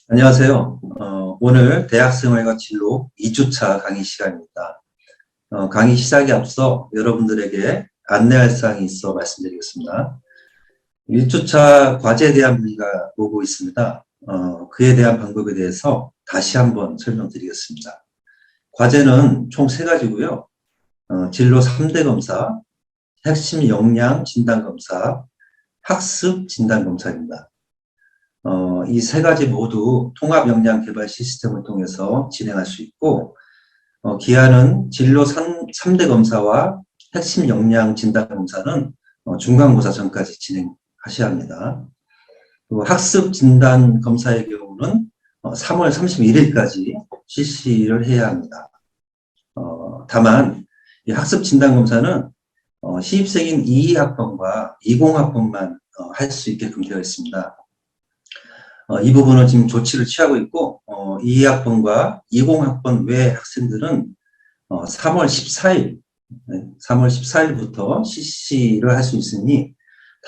안녕하세요. 오늘 대학생활과 진로 2주차 강의 시간입니다. 강의 시작에 앞서 여러분들에게 안내할 사항이 있어 말씀드리겠습니다. 1주차 과제에 대한 문의가 오고 있습니다. 그에 대한 방법에 대해서 다시 한번 설명드리겠습니다. 과제는 총 3가지고요. 진로 3대 검사, 핵심 역량 진단 검사, 학습 진단 검사입니다. 이 3가지 모두 통합 역량 개발 시스템을 통해서 진행할 수 있고, 기한은 진로 3대 검사와 핵심 역량 진단 검사는 중간고사 전까지 진행하셔야 합니다. 그리고 학습 진단 검사의 경우는 3월 31일까지 실시를 해야 합니다. 다만 이 학습 진단 검사는 신입생인 22학번과 20학번만 할 수 있게끔 되어 있습니다. 이 부분은 지금 조치를 취하고 있고, 22학번과 20학번 외 학생들은 3월 14일, 3월 14일부터 실시를 할 수 있으니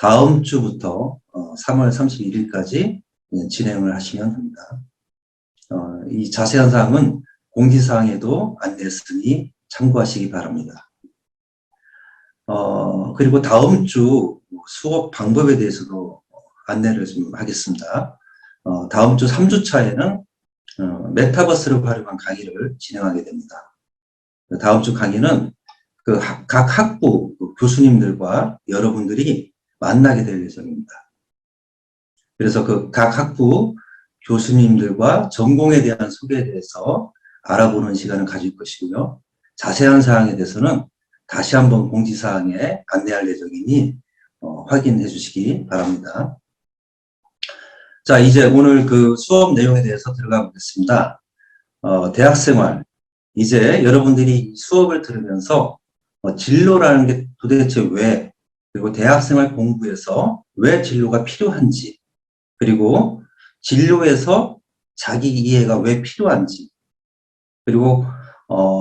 다음 주부터 3월 31일까지 진행을 하시면 됩니다. 이 자세한 사항은 공지사항에도 안내했으니 참고하시기 바랍니다. 그리고 다음 주 수업 방법에 대해서도 안내를 좀 하겠습니다. 다음 주 3주차에는 메타버스를 활용한 강의를 진행하게 됩니다. 다음 주 강의는 각 학부 교수님들과 여러분들이 만나게 될 예정입니다. 그래서 각 학부 교수님들과 전공에 대한 소개에 대해서 알아보는 시간을 가질 것이고요. 자세한 사항에 대해서는 다시 한번 공지사항에 안내할 예정이니 확인해 주시기 바랍니다. 자, 이제 오늘 수업 내용에 대해서 들어가 보겠습니다. 대학생활. 이제 여러분들이 수업을 들으면서 진로라는 게 도대체 왜, 그리고 대학생활 공부에서 왜 진로가 필요한지, 그리고 진로에서 자기 이해가 왜 필요한지, 그리고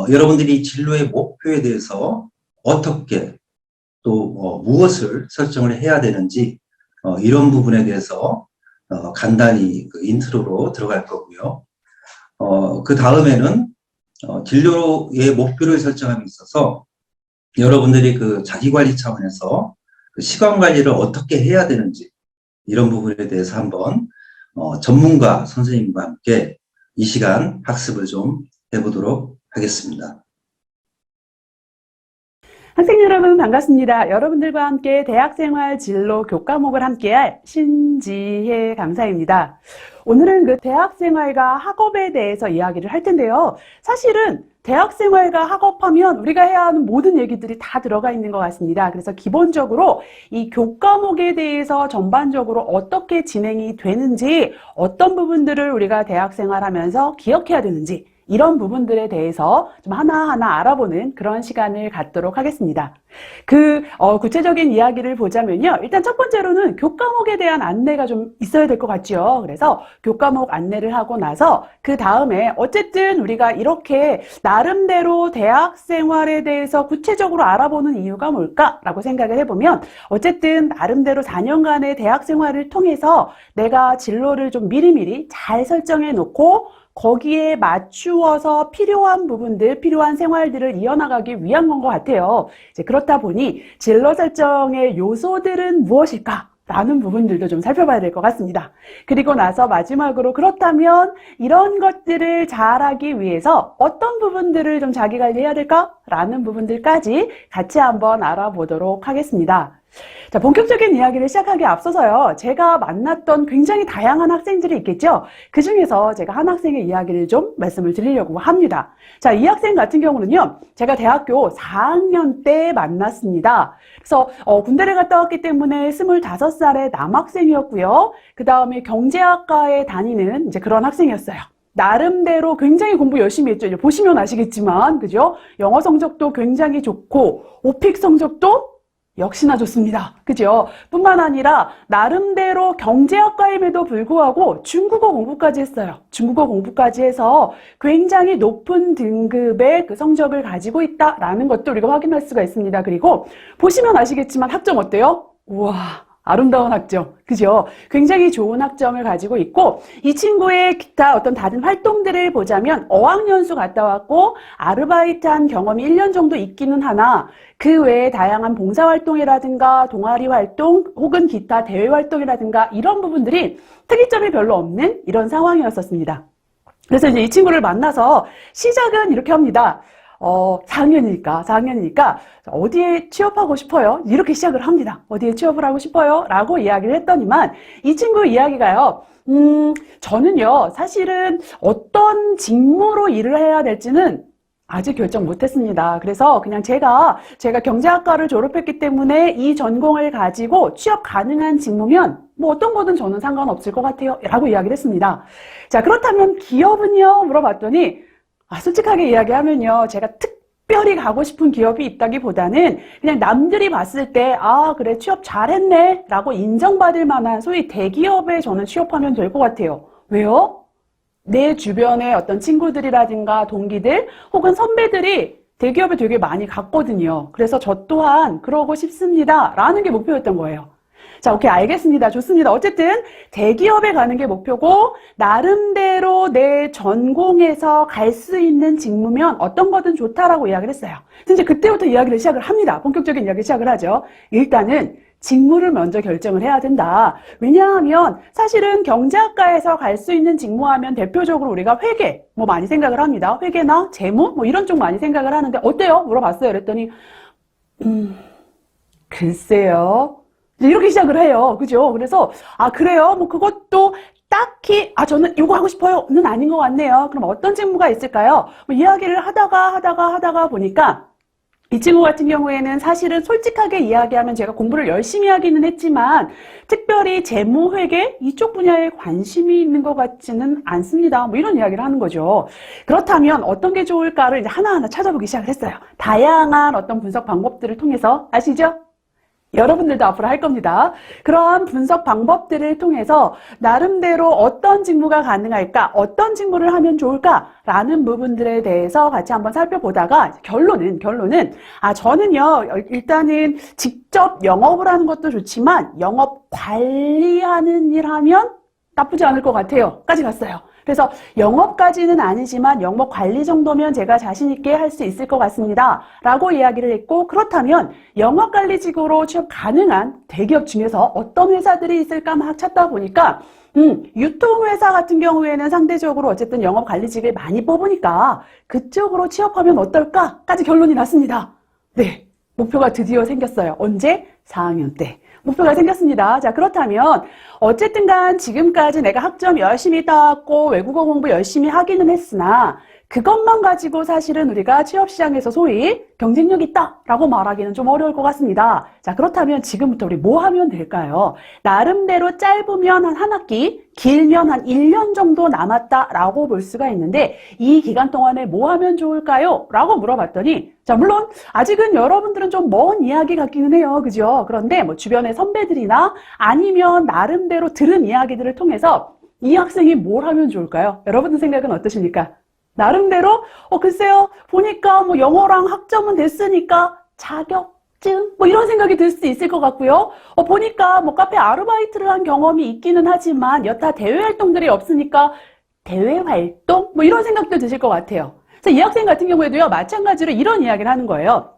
여러분들이 진로의 목표에 대해서 어떻게 또 무엇을 설정을 해야 되는지 이런 부분에 대해서 간단히 인트로로 들어갈 거고요. 그 다음에는 진로의 목표를 설정함에 있어서 여러분들이 자기관리 차원에서 시간 관리를 어떻게 해야 되는지 이런 부분에 대해서 한번 전문가 선생님과 함께 이 시간 학습을 좀 해보도록 하겠습니다. 학생 여러분 반갑습니다. 여러분들과 함께 대학생활 진로 교과목을 함께할 신지혜 강사입니다. 오늘은 대학생활과 학업에 대해서 이야기를 할 텐데요. 사실은 대학생활과 학업하면 우리가 해야 하는 모든 얘기들이 다 들어가 있는 것 같습니다. 그래서 기본적으로 이 교과목에 대해서 전반적으로 어떻게 진행이 되는지, 어떤 부분들을 우리가 대학생활 하면서 기억해야 되는지, 이런 부분들에 대해서 좀 하나하나 알아보는 그런 시간을 갖도록 하겠습니다. 구체적인 이야기를 보자면요. 일단 첫 번째로는 교과목에 대한 안내가 좀 있어야 될 것 같죠. 그래서 교과목 안내를 하고 나서 그 다음에 어쨌든 우리가 이렇게 나름대로 대학 생활에 대해서 구체적으로 알아보는 이유가 뭘까라고 생각을 해보면 어쨌든 나름대로 4년간의 대학 생활을 통해서 내가 진로를 좀 미리미리 잘 설정해 놓고 거기에 맞추어서 필요한 부분들, 필요한 생활들을 이어나가기 위한 건 것 같아요. 이제 그렇다 보니 진로 설정의 요소들은 무엇일까? 라는 부분들도 좀 살펴봐야 될 것 같습니다. 그리고 나서 마지막으로 그렇다면 이런 것들을 잘하기 위해서 어떤 부분들을 좀 자기 관리해야 될까? 라는 부분들까지 같이 한번 알아보도록 하겠습니다. 자, 본격적인 이야기를 시작하기에 앞서서요. 제가 만났던 굉장히 다양한 학생들이 있겠죠. 그 중에서 제가 한 학생의 이야기를 좀 말씀을 드리려고 합니다. 자, 이 학생 같은 경우는요. 제가 대학교 4학년 때 만났습니다. 그래서 군대를 갔다 왔기 때문에 25살의 남학생이었고요. 그 다음에 경제학과에 다니는 이제 그런 학생이었어요. 나름대로 굉장히 공부 열심히 했죠. 이제 보시면 아시겠지만, 그죠? 영어 성적도 굉장히 좋고, 오픽 성적도 역시나 좋습니다. 그죠? 뿐만 아니라 나름대로 경제학과임에도 불구하고 중국어 공부까지 했어요. 중국어 공부까지 해서 굉장히 높은 등급의 성적을 가지고 있다라는 것도 우리가 확인할 수가 있습니다. 그리고 보시면 아시겠지만 학점 어때요? 우와, 아름다운 학점, 그죠? 굉장히 좋은 학점을 가지고 있고, 이 친구의 기타 어떤 다른 활동들을 보자면 어학연수 갔다 왔고 아르바이트한 경험이 1년 정도 있기는 하나, 그 외에 다양한 봉사활동이라든가 동아리 활동 혹은 기타 대외 활동이라든가 이런 부분들이 특이점이 별로 없는 이런 상황이었었습니다. 그래서 이제 이 친구를 만나서 시작은 이렇게 합니다. 4학년이니까 어디에 취업하고 싶어요? 이렇게 시작을 합니다. 어디에 취업을 하고 싶어요? 라고 이야기를 했더니만 이 친구 이야기가요. 저는요, 사실은 어떤 직무로 일을 해야 될지는 아직 결정 못했습니다. 그래서 그냥 제가 경제학과를 졸업했기 때문에 이 전공을 가지고 취업 가능한 직무면 뭐 어떤 거든 저는 상관없을 것 같아요. 라고 이야기를 했습니다. 자, 그렇다면 기업은요? 물어봤더니 솔직하게 이야기하면요, 제가 특별히 가고 싶은 기업이 있다기보다는 그냥 남들이 봤을 때, 그래, 취업 잘했네, 라고 인정받을 만한 소위 대기업에 저는 취업하면 될 것 같아요. 왜요? 내 주변의 어떤 친구들이라든가 동기들 혹은 선배들이 대기업에 되게 많이 갔거든요. 그래서 저 또한 그러고 싶습니다. 라는 게 목표였던 거예요. 자, 오케이, 알겠습니다. 좋습니다. 어쨌든 대기업에 가는 게 목표고 나름대로 내 전공에서 갈 수 있는 직무면 어떤 거든 좋다라고 이야기를 했어요. 이제 그때부터 이야기를 시작을 합니다. 본격적인 이야기 시작을 하죠. 일단은 직무를 먼저 결정을 해야 된다. 왜냐하면 사실은 경제학과에서 갈 수 있는 직무하면 대표적으로 우리가 회계 뭐 많이 생각을 합니다. 회계나 재무 뭐 이런 쪽 많이 생각을 하는데 어때요? 물어봤어요. 그랬더니 글쎄요. 이렇게 시작을 해요. 그죠? 그래서, 그래요? 뭐, 그것도 딱히, 저는 이거 하고 싶어요.는 아닌 것 같네요. 그럼 어떤 직무가 있을까요? 뭐 이야기를 하다가 보니까, 이 친구 같은 경우에는 사실은 솔직하게 이야기하면 제가 공부를 열심히 하기는 했지만, 특별히 재무, 회계, 이쪽 분야에 관심이 있는 것 같지는 않습니다. 뭐 이런 이야기를 하는 거죠. 그렇다면 어떤 게 좋을까를 이제 하나하나 찾아보기 시작을 했어요. 다양한 어떤 분석 방법들을 통해서, 아시죠? 여러분들도 앞으로 할 겁니다. 그러한 분석 방법들을 통해서 나름대로 어떤 직무가 가능할까, 어떤 직무를 하면 좋을까라는 부분들에 대해서 같이 한번 살펴보다가 결론은 저는요, 일단은 직접 영업을 하는 것도 좋지만 영업 관리하는 일 하면 나쁘지 않을 것 같아요. 까지 갔어요. 그래서 영업까지는 아니지만 영업 관리 정도면 제가 자신 있게 할 수 있을 것 같습니다. 라고 이야기를 했고, 그렇다면 영업관리직으로 취업 가능한 대기업 중에서 어떤 회사들이 있을까 막 찾다 보니까 유통회사 같은 경우에는 상대적으로 어쨌든 영업관리직을 많이 뽑으니까 그쪽으로 취업하면 어떨까까지 결론이 났습니다. 네, 목표가 드디어 생겼어요. 언제? 4학년 때. 목표가 생겼습니다. 자, 그렇다면 어쨌든 간 지금까지 내가 학점 열심히 따왔고 외국어 공부 열심히 하기는 했으나 그것만 가지고 사실은 우리가 취업시장에서 소위 경쟁력 있다라고 말하기는 좀 어려울 것 같습니다. 자, 그렇다면 지금부터 우리 뭐 하면 될까요? 나름대로 짧으면 한 학기, 길면 한 1년 정도 남았다라고 볼 수가 있는데 이 기간 동안에 뭐 하면 좋을까요? 라고 물어봤더니 자, 물론 아직은 여러분들은 좀 먼 이야기 같기는 해요. 그죠? 그런데 뭐 주변의 선배들이나 아니면 나름대로 들은 이야기들을 통해서 이 학생이 뭘 하면 좋을까요? 여러분들 생각은 어떠십니까? 나름대로 글쎄요, 보니까 뭐 영어랑 학점은 됐으니까 자격증 뭐 이런 생각이 들 수도 있을 것 같고요. 보니까 뭐 카페 아르바이트를 한 경험이 있기는 하지만 여타 대외 활동들이 없으니까 대외 활동 뭐 이런 생각도 드실 것 같아요. 그래서 이 학생 같은 경우에도요, 마찬가지로 이런 이야기를 하는 거예요.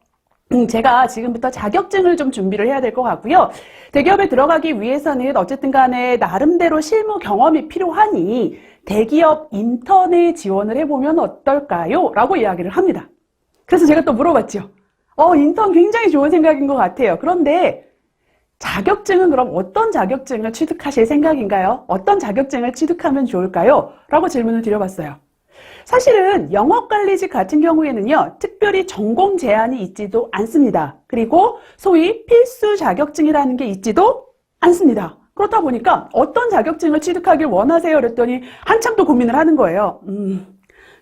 제가 지금부터 자격증을 좀 준비를 해야 될 것 같고요. 대기업에 들어가기 위해서는 어쨌든 간에 나름대로 실무 경험이 필요하니 대기업 인턴에 지원을 해보면 어떨까요? 라고 이야기를 합니다. 그래서 제가 또 물어봤죠. 인턴 굉장히 좋은 생각인 것 같아요. 그런데 자격증은 그럼 어떤 자격증을 취득하실 생각인가요? 어떤 자격증을 취득하면 좋을까요? 라고 질문을 드려봤어요. 사실은 영업관리직 같은 경우에는요, 특별히 전공 제한이 있지도 않습니다. 그리고 소위 필수 자격증이라는 게 있지도 않습니다. 그렇다 보니까 어떤 자격증을 취득하길 원하세요? 그랬더니 한참 또 고민을 하는 거예요.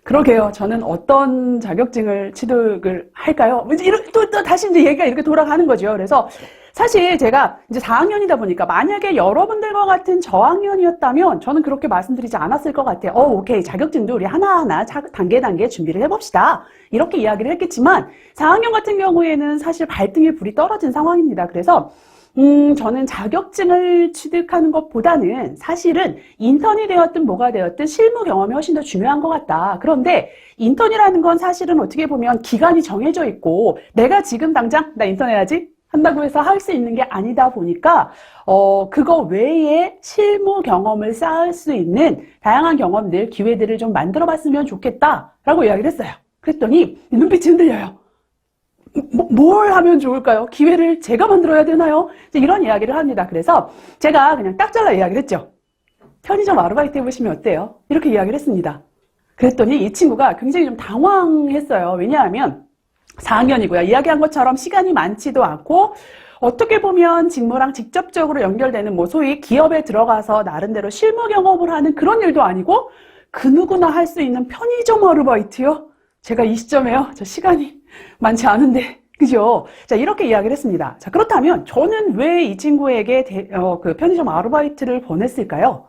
그러게요. 저는 어떤 자격증을 취득을 할까요? 또 다시 이제 얘기가 이렇게 돌아가는 거죠. 그래서 사실 제가 이제 4학년이다 보니까 만약에 여러분들과 같은 저학년이었다면 저는 그렇게 말씀드리지 않았을 것 같아요. 오케이. 자격증도 우리 하나하나 단계 준비를 해봅시다. 이렇게 이야기를 했겠지만 4학년 같은 경우에는 사실 발등에 불이 떨어진 상황입니다. 그래서 저는 자격증을 취득하는 것보다는 사실은 인턴이 되었든 뭐가 되었든 실무 경험이 훨씬 더 중요한 것 같다. 그런데 인턴이라는 건 사실은 어떻게 보면 기간이 정해져 있고 내가 지금 당장 나 인턴 해야지 한다고 해서 할 수 있는 게 아니다 보니까 그거 외에 실무 경험을 쌓을 수 있는 다양한 경험들, 기회들을 좀 만들어 봤으면 좋겠다라고 이야기를 했어요. 그랬더니 눈빛이 흔들려요. 뭘 하면 좋을까요? 기회를 제가 만들어야 되나요? 이런 이야기를 합니다. 그래서 제가 그냥 딱 잘라 이야기를 했죠. 편의점 아르바이트 해보시면 어때요? 이렇게 이야기를 했습니다. 그랬더니 이 친구가 굉장히 좀 당황했어요. 왜냐하면 4학년이고요. 이야기한 것처럼 시간이 많지도 않고 어떻게 보면 직무랑 직접적으로 연결되는 뭐 소위 기업에 들어가서 나름대로 실무 경험을 하는 그런 일도 아니고 그 누구나 할 수 있는 편의점 아르바이트요? 제가 이 시점에요. 저 시간이 많지 않은데, 그죠? 자, 이렇게 이야기를 했습니다. 자, 그렇다면 저는 왜 이 친구에게 그 편의점 아르바이트를 보냈을까요?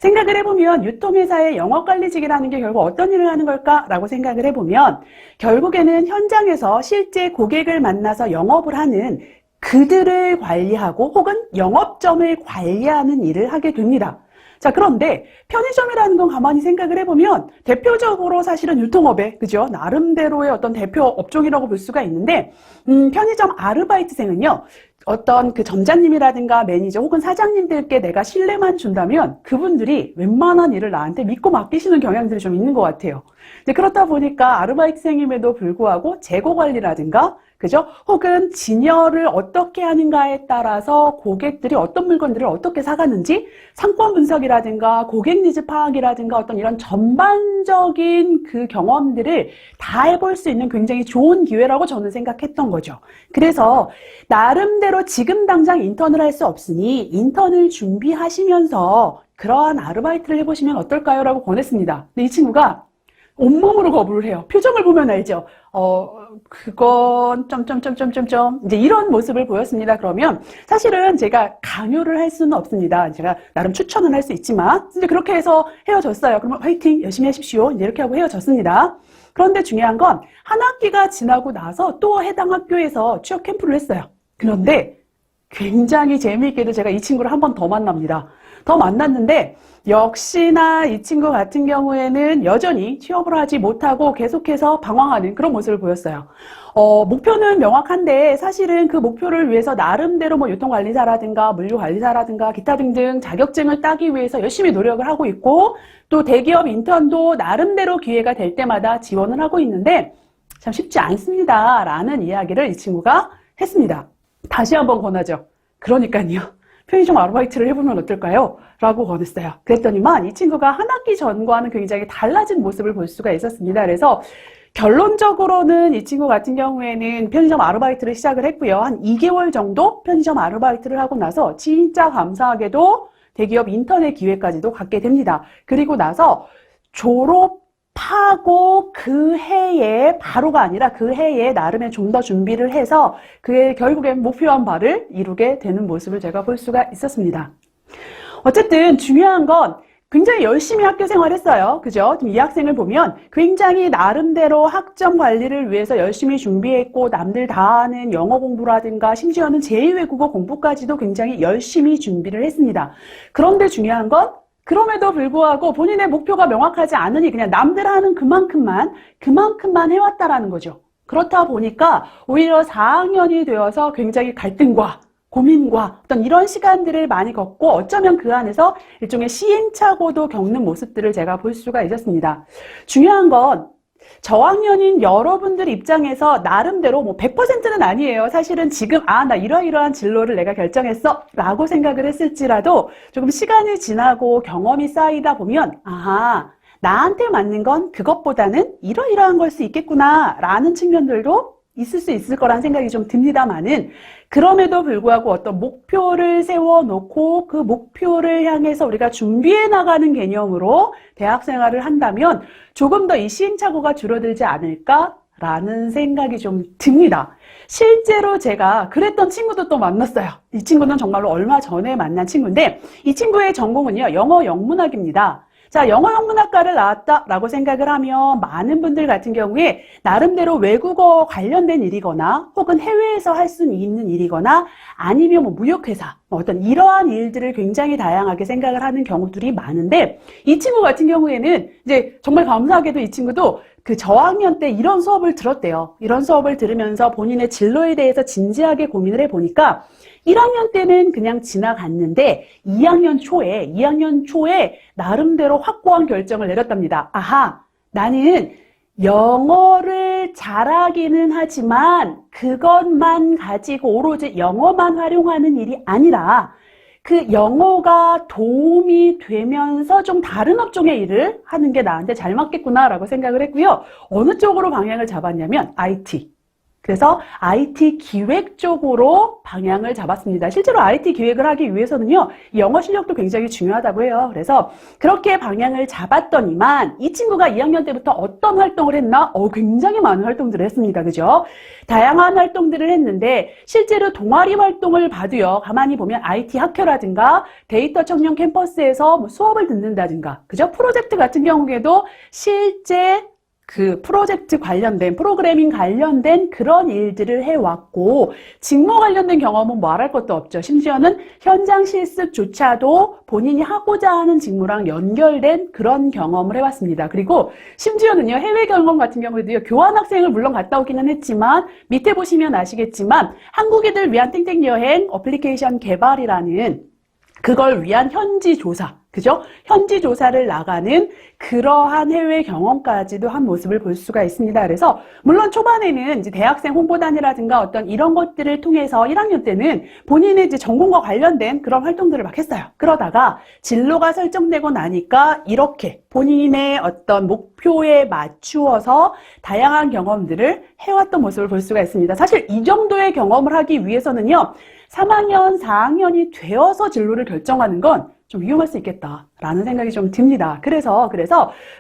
생각을 해보면 유통회사의 영업관리직이라는 게 결국 어떤 일을 하는 걸까라고 생각을 해보면 결국에는 현장에서 실제 고객을 만나서 영업을 하는 그들을 관리하고 혹은 영업점을 관리하는 일을 하게 됩니다. 자, 그런데 편의점이라는 건 가만히 생각을 해보면 대표적으로 사실은 유통업의, 그죠? 나름대로의 어떤 대표 업종이라고 볼 수가 있는데, 편의점 아르바이트생은요, 어떤 그 점장님이라든가 매니저 혹은 사장님들께 내가 신뢰만 준다면 그분들이 웬만한 일을 나한테 믿고 맡기시는 경향들이 좀 있는 것 같아요. 그렇다 보니까 아르바이트생임에도 불구하고 재고 관리라든가 그죠? 혹은 진열을 어떻게 하는가에 따라서 고객들이 어떤 물건들을 어떻게 사가는지 상권 분석이라든가 고객 니즈 파악이라든가 어떤 이런 전반적인 그 경험들을 다 해볼 수 있는 굉장히 좋은 기회라고 저는 생각했던 거죠. 그래서 나름대로 지금 당장 인턴을 할 수 없으니 인턴을 준비하시면서 그러한 아르바이트를 해보시면 어떨까요? 라고 권했습니다. 근데 이 친구가 온몸으로 거부를 해요. 표정을 보면 알죠. 그건 이제 이런 모습을 보였습니다. 그러면 사실은 제가 강요를 할 수는 없습니다. 제가 나름 추천은 할 수 있지만 이제 그렇게 해서 헤어졌어요. 그러면 화이팅 열심히 하십시오. 이제 이렇게 하고 헤어졌습니다. 그런데 중요한 건 한 학기가 지나고 나서 또 해당 학교에서 취업 캠프를 했어요. 그런데 굉장히 재미있게도 제가 이 친구를 한 번 더 만납니다. 더 만났는데 역시나 이 친구 같은 경우에는 여전히 취업을 하지 못하고 계속해서 방황하는 그런 모습을 보였어요. 목표는 명확한데 사실은 그 목표를 위해서 나름대로 뭐 유통관리사라든가 물류관리사라든가 기타 등등 자격증을 따기 위해서 열심히 노력을 하고 있고 또 대기업 인턴도 나름대로 기회가 될 때마다 지원을 하고 있는데 참 쉽지 않습니다. 라는 이야기를 이 친구가 했습니다. 다시 한번 권하죠. 그러니까요. 편의점 아르바이트를 해보면 어떨까요? 라고 권했어요. 그랬더니만 이 친구가 한 학기 전과는 굉장히 달라진 모습을 볼 수가 있었습니다. 그래서 결론적으로는 이 친구 같은 경우에는 편의점 아르바이트를 시작을 했고요. 한 2개월 정도 편의점 아르바이트를 하고 나서 진짜 감사하게도 대기업 인턴의 기회까지도 갖게 됩니다. 그리고 나서 졸업하고 그 해에 바로가 아니라 그 해에 나름의 좀 더 준비를 해서 그의 결국엔 목표한 바를 이루게 되는 모습을 제가 볼 수가 있었습니다. 어쨌든 중요한 건 굉장히 열심히 학교 생활했어요. 그죠? 지금 이 학생을 보면 굉장히 나름대로 학점 관리를 위해서 열심히 준비했고 남들 다 하는 영어 공부라든가 심지어는 제2외국어 공부까지도 굉장히 열심히 준비를 했습니다. 그런데 중요한 건 그럼에도 불구하고 본인의 목표가 명확하지 않으니 그냥 남들 하는 그만큼만 해왔다라는 거죠. 그렇다 보니까 오히려 4학년이 되어서 굉장히 갈등과 고민과 어떤 이런 시간들을 많이 겪고 어쩌면 그 안에서 일종의 시행착오도 겪는 모습들을 제가 볼 수가 있었습니다. 중요한 건 저학년인 여러분들 입장에서 나름대로 뭐 100%는 아니에요. 사실은 지금 나 이러이러한 진로를 내가 결정했어 라고 생각을 했을지라도 조금 시간이 지나고 경험이 쌓이다 보면 나한테 맞는 건 그것보다는 이러이러한 걸 수 있겠구나 라는 측면들도 있을 수 있을 거란 생각이 좀 듭니다만은 그럼에도 불구하고 어떤 목표를 세워놓고 그 목표를 향해서 우리가 준비해 나가는 개념으로 대학 생활을 한다면 조금 더 이 시행착오가 줄어들지 않을까라는 생각이 좀 듭니다. 실제로 제가 그랬던 친구도 또 만났어요. 이 친구는 정말로 얼마 전에 만난 친구인데 이 친구의 전공은요 영어 영문학입니다. 자, 영어 영문학과를 나왔다라고 생각을 하면 많은 분들 같은 경우에 나름대로 외국어 관련된 일이거나 혹은 해외에서 할 수 있는 일이거나 아니면 뭐 무역회사, 어떤 이러한 일들을 굉장히 다양하게 생각을 하는 경우들이 많은데 이 친구 같은 경우에는 이제 정말 감사하게도 이 친구도 그 저학년 때 이런 수업을 들었대요. 이런 수업을 들으면서 본인의 진로에 대해서 진지하게 고민을 해보니까 1학년 때는 그냥 지나갔는데 2학년 초에 나름대로 확고한 결정을 내렸답니다. 아하, 나는 영어를 잘하기는 하지만 그것만 가지고 오로지 영어만 활용하는 일이 아니라 그 영어가 도움이 되면서 좀 다른 업종의 일을 하는 게 나한테 잘 맞겠구나라고 생각을 했고요. 어느 쪽으로 방향을 잡았냐면 IT. 그래서 IT 기획 쪽으로 방향을 잡았습니다. 실제로 IT 기획을 하기 위해서는요, 영어 실력도 굉장히 중요하다고 해요. 그래서 그렇게 방향을 잡았더니만 이 친구가 2학년 때부터 어떤 활동을 했나? 굉장히 많은 활동들을 했습니다. 그죠? 다양한 활동들을 했는데 실제로 동아리 활동을 봐도요, 가만히 보면 IT 학교라든가 데이터 청년 캠퍼스에서 뭐 수업을 듣는다든가, 그죠? 프로젝트 같은 경우에도 실제 그 프로젝트 관련된, 프로그래밍 관련된 그런 일들을 해왔고, 직무 관련된 경험은 말할 것도 없죠. 심지어는 현장 실습조차도 본인이 하고자 하는 직무랑 연결된 그런 경험을 해왔습니다. 그리고 심지어는요, 해외 경험 같은 경우에도요, 교환학생을 물론 갔다 오기는 했지만, 밑에 보시면 아시겠지만, 한국인들 위한 땡땡 여행 어플리케이션 개발이라는 그걸 위한 현지 조사, 그죠? 현지 조사를 나가는 그러한 해외 경험까지도 한 모습을 볼 수가 있습니다. 그래서 물론 초반에는 이제 대학생 홍보단이라든가 어떤 이런 것들을 통해서 1학년 때는 본인의 이제 전공과 관련된 그런 활동들을 막 했어요. 그러다가 진로가 설정되고 나니까 이렇게 본인의 어떤 목표에 맞추어서 다양한 경험들을 해왔던 모습을 볼 수가 있습니다. 사실 이 정도의 경험을 하기 위해서는요, 3학년, 4학년이 되어서 진로를 결정하는 건 좀 위험할 수 있겠다라는 생각이 좀 듭니다. 그래서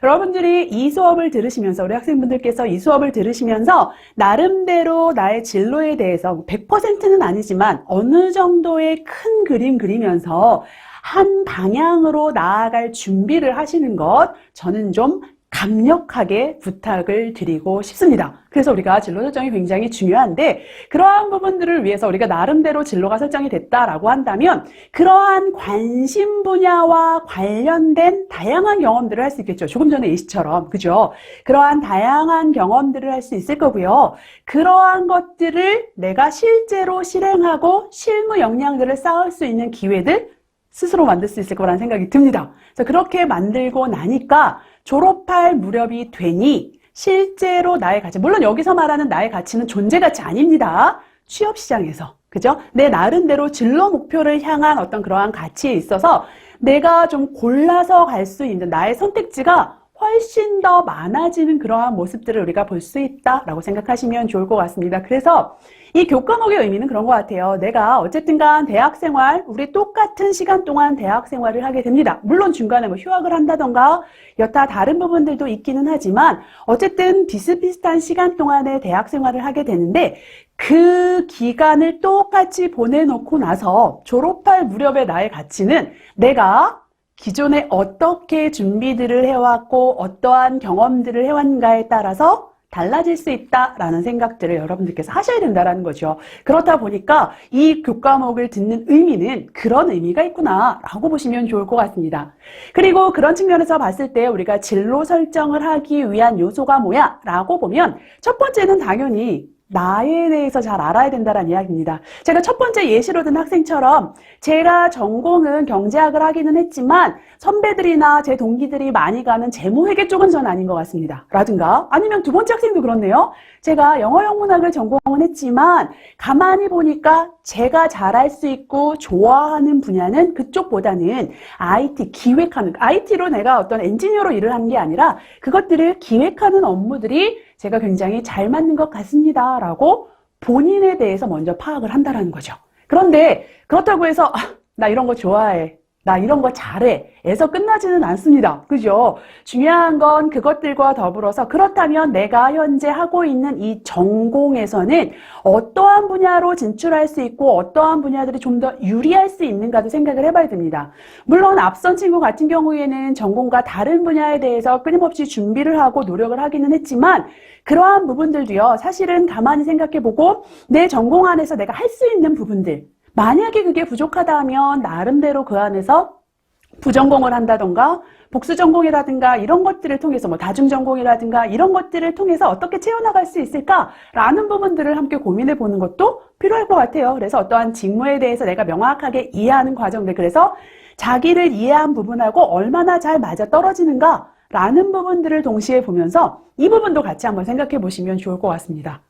여러분들이 이 수업을 들으시면서, 우리 학생분들께서 이 수업을 들으시면서 나름대로 나의 진로에 대해서 100%는 아니지만 어느 정도의 큰 그림 그리면서 한 방향으로 나아갈 준비를 하시는 것, 저는 좀 강력하게 부탁을 드리고 싶습니다. 그래서 우리가 진로 설정이 굉장히 중요한데, 그러한 부분들을 위해서 우리가 나름대로 진로가 설정이 됐다라고 한다면 그러한 관심 분야와 관련된 다양한 경험들을 할 수 있겠죠. 조금 전에 예시처럼, 그죠? 그러한 다양한 경험들을 할 수 있을 거고요. 그러한 것들을 내가 실제로 실행하고 실무 역량들을 쌓을 수 있는 기회들 스스로 만들 수 있을 거라는 생각이 듭니다. 그래서 그렇게 만들고 나니까 졸업할 무렵이 되니 실제로 나의 가치, 물론 여기서 말하는 나의 가치는 존재 가치 아닙니다. 취업시장에서, 그죠? 내 나름대로 진로 목표를 향한 어떤 그러한 가치에 있어서 내가 좀 골라서 갈 수 있는 나의 선택지가 훨씬 더 많아지는 그러한 모습들을 우리가 볼 수 있다라고 생각하시면 좋을 것 같습니다. 그래서 이 교과목의 의미는 그런 것 같아요. 내가 어쨌든 간 대학생활, 우리 똑같은 시간 동안 대학생활을 하게 됩니다. 물론 중간에 뭐 휴학을 한다던가 여타 다른 부분들도 있기는 하지만 어쨌든 비슷비슷한 시간 동안에 대학생활을 하게 되는데, 그 기간을 똑같이 보내놓고 나서 졸업할 무렵의 나의 가치는 내가 기존에 어떻게 준비들을 해왔고 어떠한 경험들을 해왔는가에 따라서 달라질 수 있다라는 생각들을 여러분들께서 하셔야 된다는 거죠. 그렇다 보니까 이 교과목을 듣는 의미는 그런 의미가 있구나라고 보시면 좋을 것 같습니다. 그리고 그런 측면에서 봤을 때 우리가 진로 설정을 하기 위한 요소가 뭐야? 라고 보면 첫 번째는 당연히 나에 대해서 잘 알아야 된다는 이야기입니다. 제가 첫 번째 예시로 든 학생처럼 제가 전공은 경제학을 하기는 했지만 선배들이나 제 동기들이 많이 가는 재무회계 쪽은 전 아닌 것 같습니다. 라든가 아니면 두 번째 학생도 그렇네요. 제가 영어 영문학을 전공은 했지만 가만히 보니까 제가 잘할 수 있고 좋아하는 분야는 그쪽보다는 IT 기획하는, IT로 내가 어떤 엔지니어로 일을 하는 게 아니라 그것들을 기획하는 업무들이 제가 굉장히 잘 맞는 것 같습니다. 라고 본인에 대해서 먼저 파악을 한다는 거죠. 그런데 그렇다고 해서 나 이런 거 좋아해 나 이런 거 잘해 에서 끝나지는 않습니다. 그죠? 중요한 건 그것들과 더불어서 그렇다면 내가 현재 하고 있는 이 전공에서는 어떠한 분야로 진출할 수 있고 어떠한 분야들이 좀 더 유리할 수 있는가도 생각을 해봐야 됩니다. 물론 앞선 친구 같은 경우에는 전공과 다른 분야에 대해서 끊임없이 준비를 하고 노력을 하기는 했지만 그러한 부분들도요, 사실은 가만히 생각해보고 내 전공 안에서 내가 할 수 있는 부분들, 만약에 그게 부족하다면 나름대로 그 안에서 부전공을 한다던가 복수전공이라든가 이런 것들을 통해서 다중전공이라든가 이런 것들을 통해서 어떻게 채워나갈 수 있을까라는 부분들을 함께 고민해 보는 것도 필요할 것 같아요. 그래서 어떠한 직무에 대해서 내가 명확하게 이해하는 과정들, 그래서 자기를 이해한 부분하고 얼마나 잘 맞아떨어지는가 라는 부분들을 동시에 보면서 이 부분도 같이 한번 생각해 보시면 좋을 것 같습니다.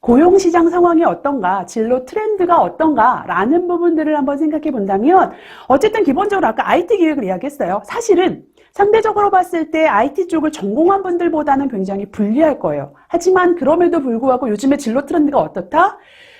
고용시장 상황이 어떤가, 진로 트렌드가 어떤가 라는 부분들을 한번 생각해 본다면 어쨌든 기본적으로 아까 IT 기획을 이야기했어요. 사실은 상대적으로 봤을 때 IT 쪽을 전공한 분들보다는 굉장히 불리할 거예요. 하지만 그럼에도 불구하고 요즘에 진로 트렌드가 어떻다?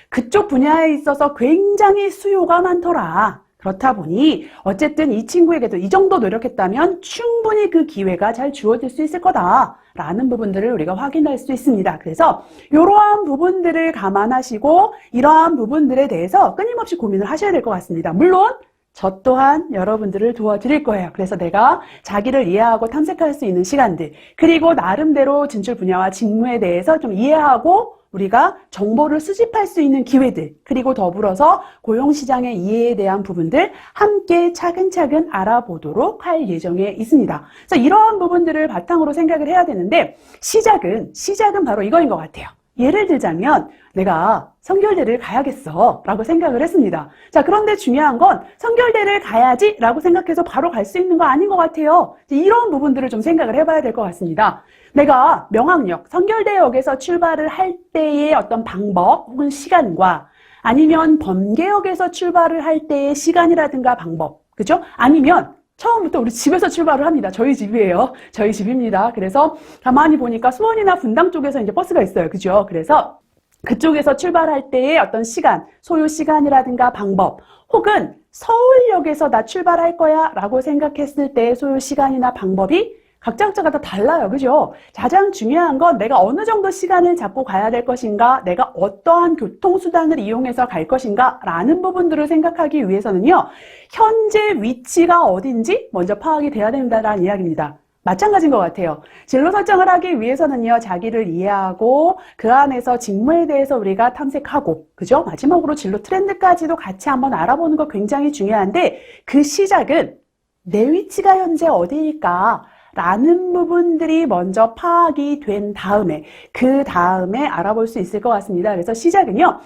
그쪽 분야에 있어서 굉장히 수요가 많더라. 그렇다 보니 어쨌든 이 친구에게도 이 정도 노력했다면 충분히 그 기회가 잘 주어질 수 있을 거다라는 부분들을 우리가 확인할 수 있습니다. 그래서 이러한 부분들을 감안하시고 이러한 부분들에 대해서 끊임없이 고민을 하셔야 될 것 같습니다. 물론 저 또한 여러분들을 도와드릴 거예요. 그래서 내가 자기를 이해하고 탐색할 수 있는 시간들, 그리고 나름대로 진출 분야와 직무에 대해서 좀 이해하고 우리가 정보를 수집할 수 있는 기회들, 그리고 더불어서 고용시장의 이해에 대한 부분들 함께 차근차근 알아보도록 할 예정에 있습니다. 그래서 이러한 부분들을 바탕으로 생각을 해야 되는데 시작은 바로 이거인 것 같아요. 예를 들자면 내가 선결대를 가야겠어 라고 생각을 했습니다. 자, 그런데 중요한 건 선결대를 가야지 라고 생각해서 바로 갈 수 있는 거 아닌 것 같아요. 이런 부분들을 좀 생각을 해봐야 될 것 같습니다. 내가 명학역, 선결대역에서 출발을 할 때의 어떤 방법 혹은 시간과 아니면 번개역에서 출발을 할 때의 시간이라든가 방법, 그죠? 아니면 처음부터 우리 집에서 출발을 합니다. 저희 집이에요. 저희 집입니다. 그래서 가만히 보니까 수원이나 분당 쪽에서 이제 버스가 있어요. 그죠? 그래서 그쪽에서 출발할 때의 어떤 시간, 소요 시간이라든가 방법, 혹은 서울역에서 나 출발할 거야 라고 생각했을 때의 소요 시간이나 방법이 각자가 다 달라요. 그죠? 가장 중요한 건 내가 어느 정도 시간을 잡고 가야 될 것인가, 내가 어떠한 교통수단을 이용해서 갈 것인가 라는 부분들을 생각하기 위해서는요, 현재 위치가 어딘지 먼저 파악이 돼야 된다는 이야기입니다. 마찬가지인 것 같아요. 진로 설정을 하기 위해서는요, 자기를 이해하고 그 안에서 직무에 대해서 우리가 탐색하고, 그죠? 마지막으로 진로 트렌드까지도 같이 한번 알아보는 거 굉장히 중요한데, 그 시작은 내 위치가 현재 어디일까? 라는 부분들이 먼저 파악이 된 다음에 그 다음에 알아볼 수 있을 것 같습니다. 그래서 시작은요,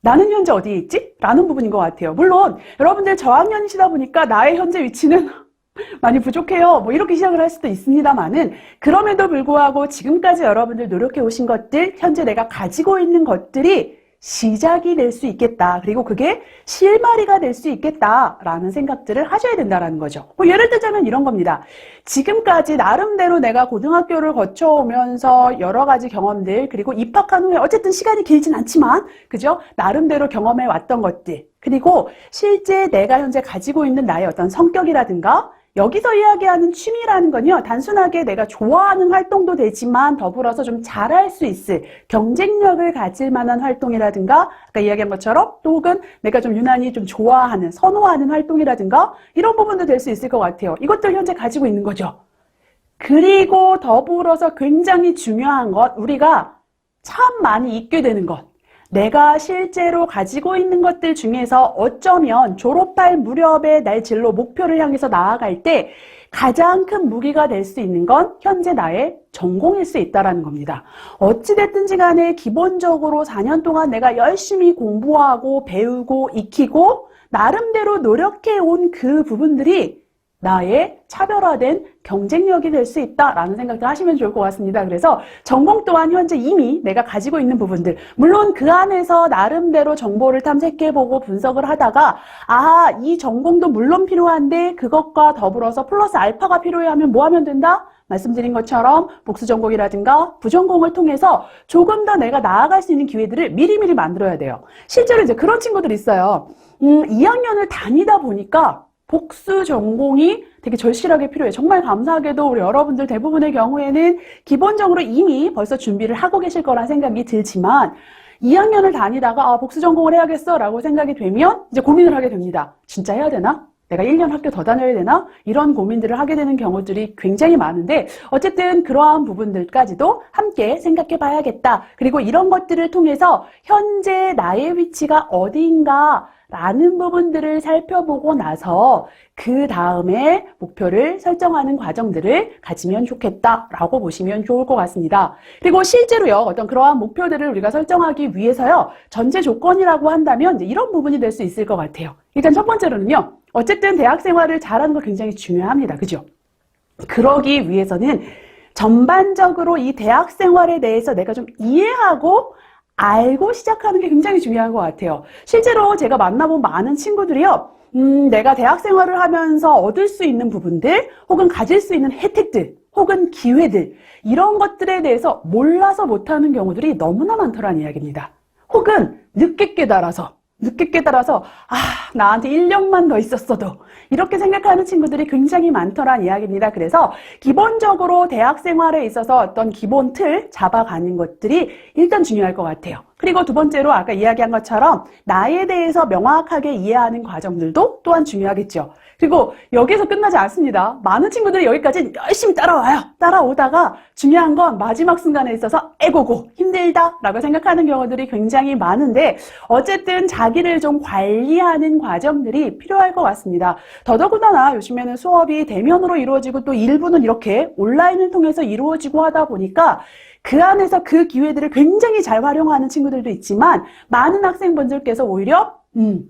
나는 현재 어디에 있지? 라는 부분인 것 같아요. 물론 여러분들 저학년이시다 보니까 나의 현재 위치는 많이 부족해요. 이렇게 시작을 할 수도 있습니다만은 그럼에도 불구하고 지금까지 여러분들 노력해 오신 것들, 현재 내가 가지고 있는 것들이 시작이 될 수 있겠다. 그리고 그게 실마리가 될 수 있겠다라는 생각들을 하셔야 된다는 거죠. 예를 들자면 이런 겁니다. 지금까지 나름대로 내가 고등학교를 거쳐오면서 여러 가지 경험들, 그리고 입학한 후에 어쨌든 시간이 길진 않지만, 그죠? 나름대로 경험해 왔던 것들, 그리고 실제 내가 현재 가지고 있는 나의 어떤 성격이라든가 여기서 이야기하는 취미라는 건요, 단순하게 내가 좋아하는 활동도 되지만 더불어서 좀 잘할 수 있을 경쟁력을 가질 만한 활동이라든가 아까 이야기한 것처럼 또 혹은 내가 좀 유난히 좀 좋아하는, 선호하는 활동이라든가 이런 부분도 될 수 있을 것 같아요. 이것들 현재 가지고 있는 거죠. 그리고 더불어서 굉장히 중요한 것, 우리가 참 많이 잊게 되는 것. 내가 실제로 가지고 있는 것들 중에서 어쩌면 졸업할 무렵에 날 진로 목표를 향해서 나아갈 때 가장 큰 무기가 될 수 있는 건 현재 나의 전공일 수 있다는 겁니다. 어찌됐든지 간에 기본적으로 4년 동안 내가 열심히 공부하고 배우고 익히고 나름대로 노력해온 그 부분들이 나의 차별화된 경쟁력이 될 수 있다라는 생각들 하시면 좋을 것 같습니다. 그래서 전공 또한 현재 이미 내가 가지고 있는 부분들, 물론 그 안에서 나름대로 정보를 탐색해보고 분석을 하다가 이 전공도 물론 필요한데 그것과 더불어서 플러스 알파가 필요해 하면 뭐 하면 된다? 말씀드린 것처럼 복수전공이라든가 부전공을 통해서 조금 더 내가 나아갈 수 있는 기회들을 미리미리 만들어야 돼요. 실제로 이제 그런 친구들이 있어요. 2학년을 다니다 보니까 복수 전공이 되게 절실하게 필요해요. 정말 감사하게도 우리 여러분들 대부분의 경우에는 기본적으로 이미 벌써 준비를 하고 계실 거란 생각이 들지만 2학년을 다니다가 복수 전공을 해야겠어 라고 생각이 되면 이제 고민을 하게 됩니다. 진짜 해야 되나? 내가 1년 학교 더 다녀야 되나? 이런 고민들을 하게 되는 경우들이 굉장히 많은데 어쨌든 그러한 부분들까지도 함께 생각해 봐야겠다. 그리고 이런 것들을 통해서 현재 나의 위치가 어디인가 라는 부분들을 살펴보고 나서 그 다음에 목표를 설정하는 과정들을 가지면 좋겠다라고 보시면 좋을 것 같습니다. 그리고 실제로요, 어떤 그러한 목표들을 우리가 설정하기 위해서요, 전제 조건이라고 한다면 이제 이런 부분이 될 수 있을 것 같아요. 일단 첫 번째로는요, 어쨌든 대학 생활을 잘하는 거 굉장히 중요합니다. 그죠? 그러기 위해서는 전반적으로 이 대학 생활에 대해서 내가 좀 이해하고 알고 시작하는 게 굉장히 중요한 것 같아요. 실제로 제가 만나본 많은 친구들이요, 내가 대학 생활을 하면서 얻을 수 있는 부분들, 혹은 가질 수 있는 혜택들, 혹은 기회들, 이런 것들에 대해서 몰라서 못하는 경우들이 너무나 많더라는 이야기입니다. 혹은 늦게 깨달아서, 나한테 1년만 더 있었어도, 이렇게 생각하는 친구들이 굉장히 많더란 이야기입니다. 그래서 기본적으로 대학 생활에 있어서 어떤 기본 틀 잡아가는 것들이 일단 중요할 것 같아요. 그리고 두 번째로 아까 이야기한 것처럼 나에 대해서 명확하게 이해하는 과정들도 또한 중요하겠죠. 그리고 여기서 끝나지 않습니다. 많은 친구들이 여기까지 열심히 따라와요. 따라오다가 중요한 건 마지막 순간에 있어서 에고고 힘들다 라고 생각하는 경우들이 굉장히 많은데 어쨌든 자기를 좀 관리하는 과정들이 필요할 것 같습니다. 더더군다나 요즘에는 수업이 대면으로 이루어지고 또 일부는 이렇게 온라인을 통해서 이루어지고 하다 보니까 그 안에서 그 기회들을 굉장히 잘 활용하는 친구들도 있지만 많은 학생분들께서 오히려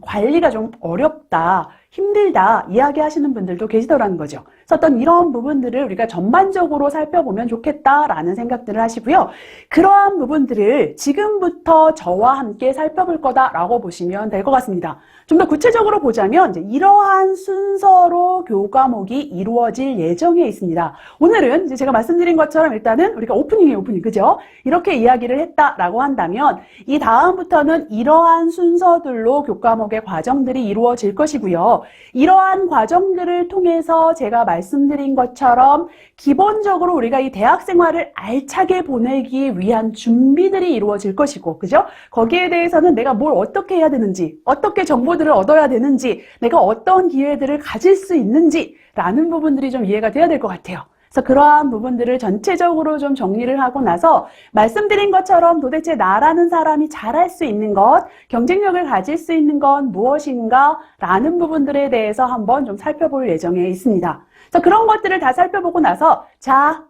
관리가 좀 어렵다, 힘들다 이야기하시는 분들도 계시더라는 거죠. 그래서 어떤 이런 부분들을 우리가 전반적으로 살펴보면 좋겠다라는 생각들을 하시고요. 그러한 부분들을 지금부터 저와 함께 살펴볼 거다라고 보시면 될 것 같습니다. 좀 더 구체적으로 보자면 이제 이러한 순서로 교과목이 이루어질 예정에 있습니다. 오늘은 이제 제가 말씀드린 것처럼 일단은 우리가 오프닝이에요, 오프닝. 그죠? 이렇게 이야기를 했다라고 한다면 이 다음부터는 이러한 순서들로 교과목의 과정들이 이루어질 것이고요. 이러한 과정들을 통해서 제가 말씀드린 것처럼 기본적으로 우리가 이 대학 생활을 알차게 보내기 위한 준비들이 이루어질 것이고, 그죠? 거기에 대해서는 내가 뭘 어떻게 해야 되는지, 어떻게 정보들을 얻어야 되는지, 내가 어떤 기회들을 가질 수 있는지 라는 부분들이 좀 이해가 돼야 될 것 같아요. 그래서 그러한 부분들을 전체적으로 좀 정리를 하고 나서 말씀드린 것처럼 도대체 나라는 사람이 잘할 수 있는 것, 경쟁력을 가질 수 있는 건 무엇인가 라는 부분들에 대해서 한번 좀 살펴볼 예정에 있습니다. 그래서 그런 것들을 다 살펴보고 나서 자,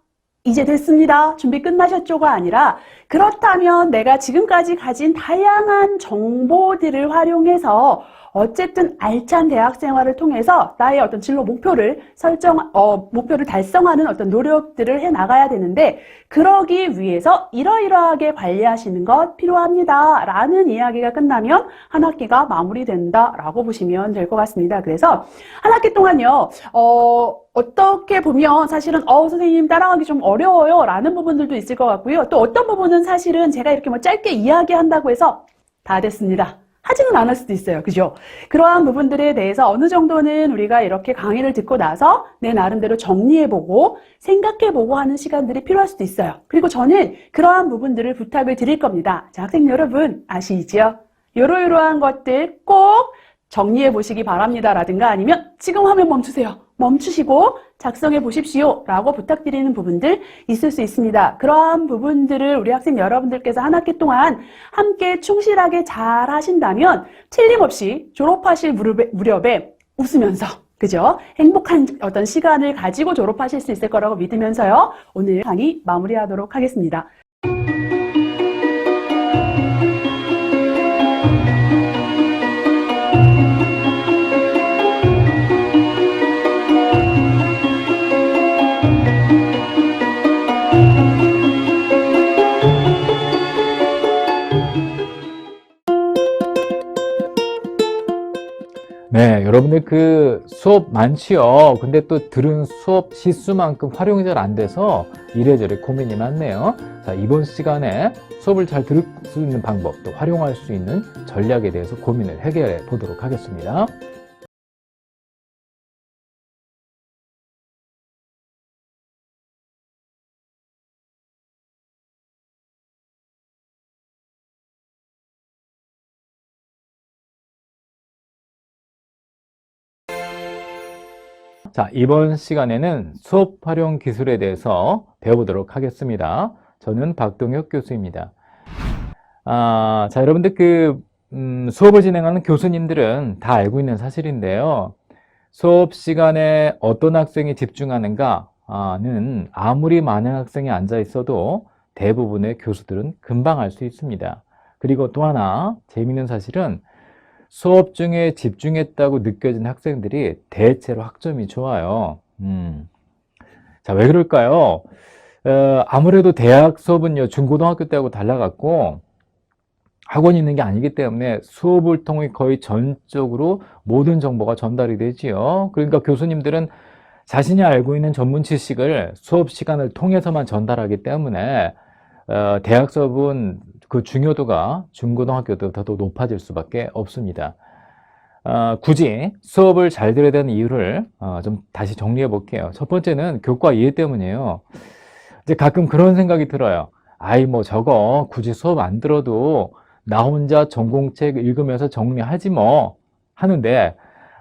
이제 됐습니다. 준비 끝나셨죠가 아니라 그렇다면 내가 지금까지 가진 다양한 정보들을 활용해서 어쨌든 알찬 대학 생활을 통해서 나의 어떤 진로 목표를 목표를 달성하는 어떤 노력들을 해 나가야 되는데 그러기 위해서 이러이러하게 관리하시는 것 필요합니다. 라는 이야기가 끝나면 한 학기가 마무리된다라고 보시면 될 것 같습니다. 그래서 한 학기 동안요, 어떻게 보면 사실은 선생님 따라가기 좀 어려워요 라는 부분들도 있을 것 같고요. 또 어떤 부분은 사실은 제가 이렇게 뭐 짧게 이야기한다고 해서 다 됐습니다. 하지는 않을 수도 있어요. 그죠? 그러한 부분들에 대해서 어느 정도는 우리가 이렇게 강의를 듣고 나서 내 나름대로 정리해보고 생각해보고 하는 시간들이 필요할 수도 있어요. 그리고 저는 그러한 부분들을 부탁을 드릴 겁니다. 자, 학생 여러분 아시죠? 요러요러한 것들 꼭 정리해 보시기 바랍니다. 라든가 아니면 지금 화면 멈추세요. 멈추시고 작성해 보십시오. 라고 부탁드리는 부분들 있을 수 있습니다. 그러한 부분들을 우리 학생 여러분들께서 한 학기 동안 함께 충실하게 잘 하신다면 틀림없이 졸업하실 무렵에 웃으면서 그죠? 행복한 어떤 시간을 가지고 졸업하실 수 있을 거라고 믿으면서요. 오늘 강의 마무리하도록 하겠습니다. 네, 여러분들 그 수업 많지요. 근데 또 들은 수업 시수만큼 활용이 잘 안 돼서 이래저래 고민이 많네요. 자, 이번 시간에 수업을 잘 들을 수 있는 방법, 또 활용할 수 있는 전략에 대해서 고민을 해결해 보도록 하겠습니다. 자, 이번 시간에는 수업 활용 기술에 대해서 배워보도록 하겠습니다. 저는 박동혁 교수입니다. 자, 여러분들 수업을 진행하는 교수님들은 다 알고 있는 사실인데요. 수업 시간에 어떤 학생이 집중하는가는 아무리 많은 학생이 앉아 있어도 대부분의 교수들은 금방 알 수 있습니다. 그리고 또 하나 재미있는 사실은 수업 중에 집중했다고 느껴진 학생들이 대체로 학점이 좋아요. 자, 왜 그럴까요? 아무래도 대학 수업은요, 중고등학교 때하고 달라갖고 학원이 있는 게 아니기 때문에 수업을 통해 거의 전적으로 모든 정보가 전달이 되지요. 그러니까 교수님들은 자신이 알고 있는 전문 지식을 수업 시간을 통해서만 전달하기 때문에 대학 수업은 그 중요도가 중고등학교 때보다 더 높아질 수밖에 없습니다. 굳이 수업을 잘 들어야 되는 이유를 좀 다시 정리해 볼게요. 첫 번째는 교과 이해 때문이에요. 이제 가끔 그런 생각이 들어요. 아이, 뭐 저거 굳이 수업 안 들어도 나 혼자 전공책 읽으면서 정리하지 뭐 하는데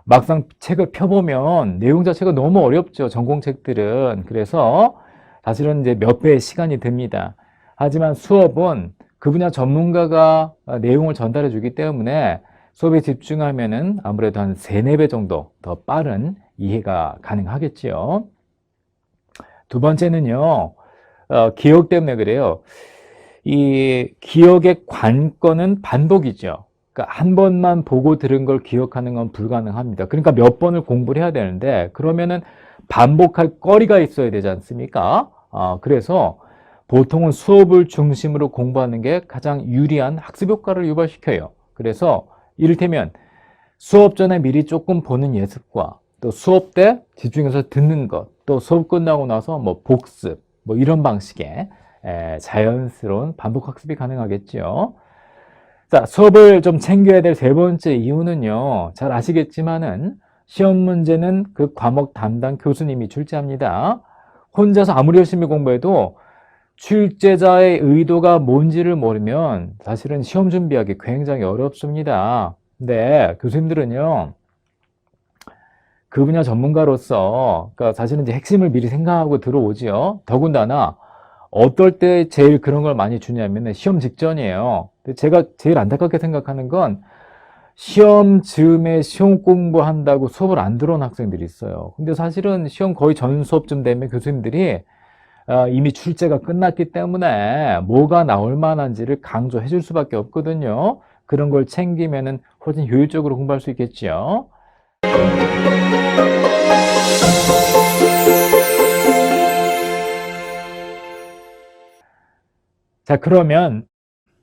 막상 책을 펴보면 내용 자체가 너무 어렵죠. 전공책들은. 그래서 사실은 이제 몇 배의 시간이 듭니다. 하지만 수업은 그 분야 전문가가 내용을 전달해 주기 때문에 수업에 집중하면은 아무래도 한 3, 4배 정도 더 빠른 이해가 가능하겠지요. 두 번째는요, 기억 때문에 그래요. 이 기억의 관건은 반복이죠. 그러니까 한 번만 보고 들은 걸 기억하는 건 불가능합니다. 그러니까 몇 번을 공부를 해야 되는데 그러면은 반복할 거리가 있어야 되지 않습니까? 그래서 보통은 수업을 중심으로 공부하는 게 가장 유리한 학습 효과를 유발시켜요. 그래서 이를테면 수업 전에 미리 조금 보는 예습과 또 수업 때 집중해서 듣는 것, 또 수업 끝나고 나서 뭐 복습, 뭐 이런 방식의 자연스러운 반복 학습이 가능하겠죠. 자, 수업을 좀 챙겨야 될 세 번째 이유는요, 잘 아시겠지만은 시험 문제는 그 과목 담당 교수님이 출제합니다. 혼자서 아무리 열심히 공부해도 출제자의 의도가 뭔지를 모르면 사실은 시험 준비하기 굉장히 어렵습니다. 근데 교수님들은요, 그 분야 전문가로서, 그러니까 사실은 이제 핵심을 미리 생각하고 들어오지요. 더군다나 어떨 때 제일 그런 걸 많이 주냐면 시험 직전이에요. 제가 제일 안타깝게 생각하는 건 시험 즈음에 시험 공부한다고 수업을 안 들어온 학생들이 있어요. 근데 사실은 시험 거의 전 수업쯤 되면 교수님들이 이미 출제가 끝났기 때문에 뭐가 나올 만한지를 강조해 줄 수밖에 없거든요. 그런 걸 챙기면은 훨씬 효율적으로 공부할 수 있겠죠. 자, 그러면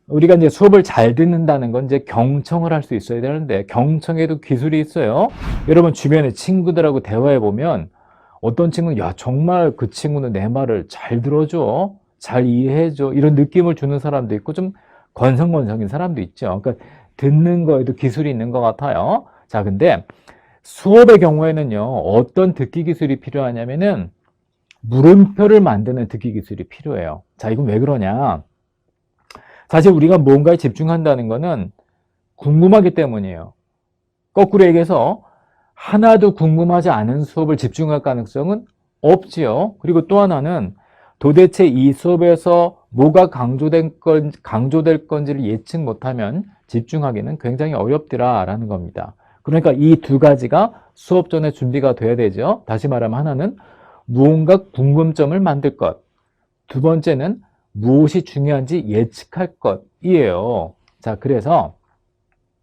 우리가 이제 수업을 잘 듣는다는 건 이제 경청을 할 수 있어야 되는데 경청에도 기술이 있어요. 여러분 주변에 친구들하고 대화해 보면 어떤 친구는 야, 정말 그 친구는 내 말을 잘 들어줘, 잘 이해해줘, 이런 느낌을 주는 사람도 있고 좀 건성건성인 사람도 있죠. 그러니까 듣는 거에도 기술이 있는 것 같아요. 자, 근데 수업의 경우에는요, 어떤 듣기 기술이 필요하냐면은 물음표를 만드는 듣기 기술이 필요해요. 자, 이건 왜 그러냐? 사실 우리가 뭔가에 집중한다는 거는 궁금하기 때문이에요. 거꾸로 얘기해서 하나도 궁금하지 않은 수업을 집중할 가능성은 없지요. 그리고 또 하나는 도대체 이 수업에서 뭐가 강조될 건지를 예측 못하면 집중하기는 굉장히 어렵더라라는 겁니다. 그러니까 이 두 가지가 수업 전에 준비가 돼야 되죠. 다시 말하면 하나는 무언가 궁금점을 만들 것. 두 번째는 무엇이 중요한지 예측할 것이에요. 자, 그래서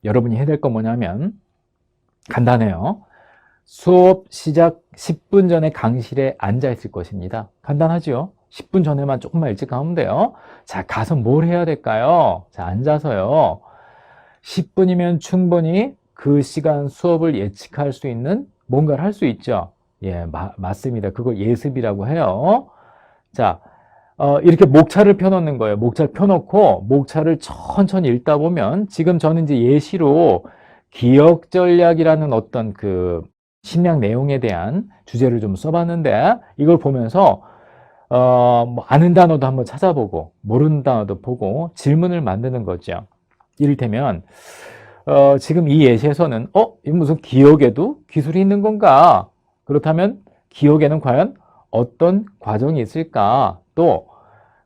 여러분이 해야 될 건 뭐냐면 간단해요. 수업 시작 10분 전에 강의실에 앉아 있을 것입니다. 간단하죠? 10분 전에만 조금만 일찍 가면 돼요. 자, 가서 뭘 해야 될까요? 자, 앉아서요. 10분이면 충분히 그 시간 수업을 예측할 수 있는 뭔가를 할 수 있죠. 예, 맞습니다. 그걸 예습이라고 해요. 자, 이렇게 목차를 펴놓는 거예요. 목차를 펴놓고 목차를 천천히 읽다 보면 지금 저는 이제 예시로 기억 전략이라는 어떤 그 심리학 내용에 대한 주제를 좀 써봤는데 이걸 보면서 뭐 아는 단어도 한번 찾아보고 모르는 단어도 보고 질문을 만드는 거죠. 이를테면 지금 이 예시에서는 이거 무슨 기억에도 기술이 있는 건가? 그렇다면 기억에는 과연 어떤 과정이 있을까? 또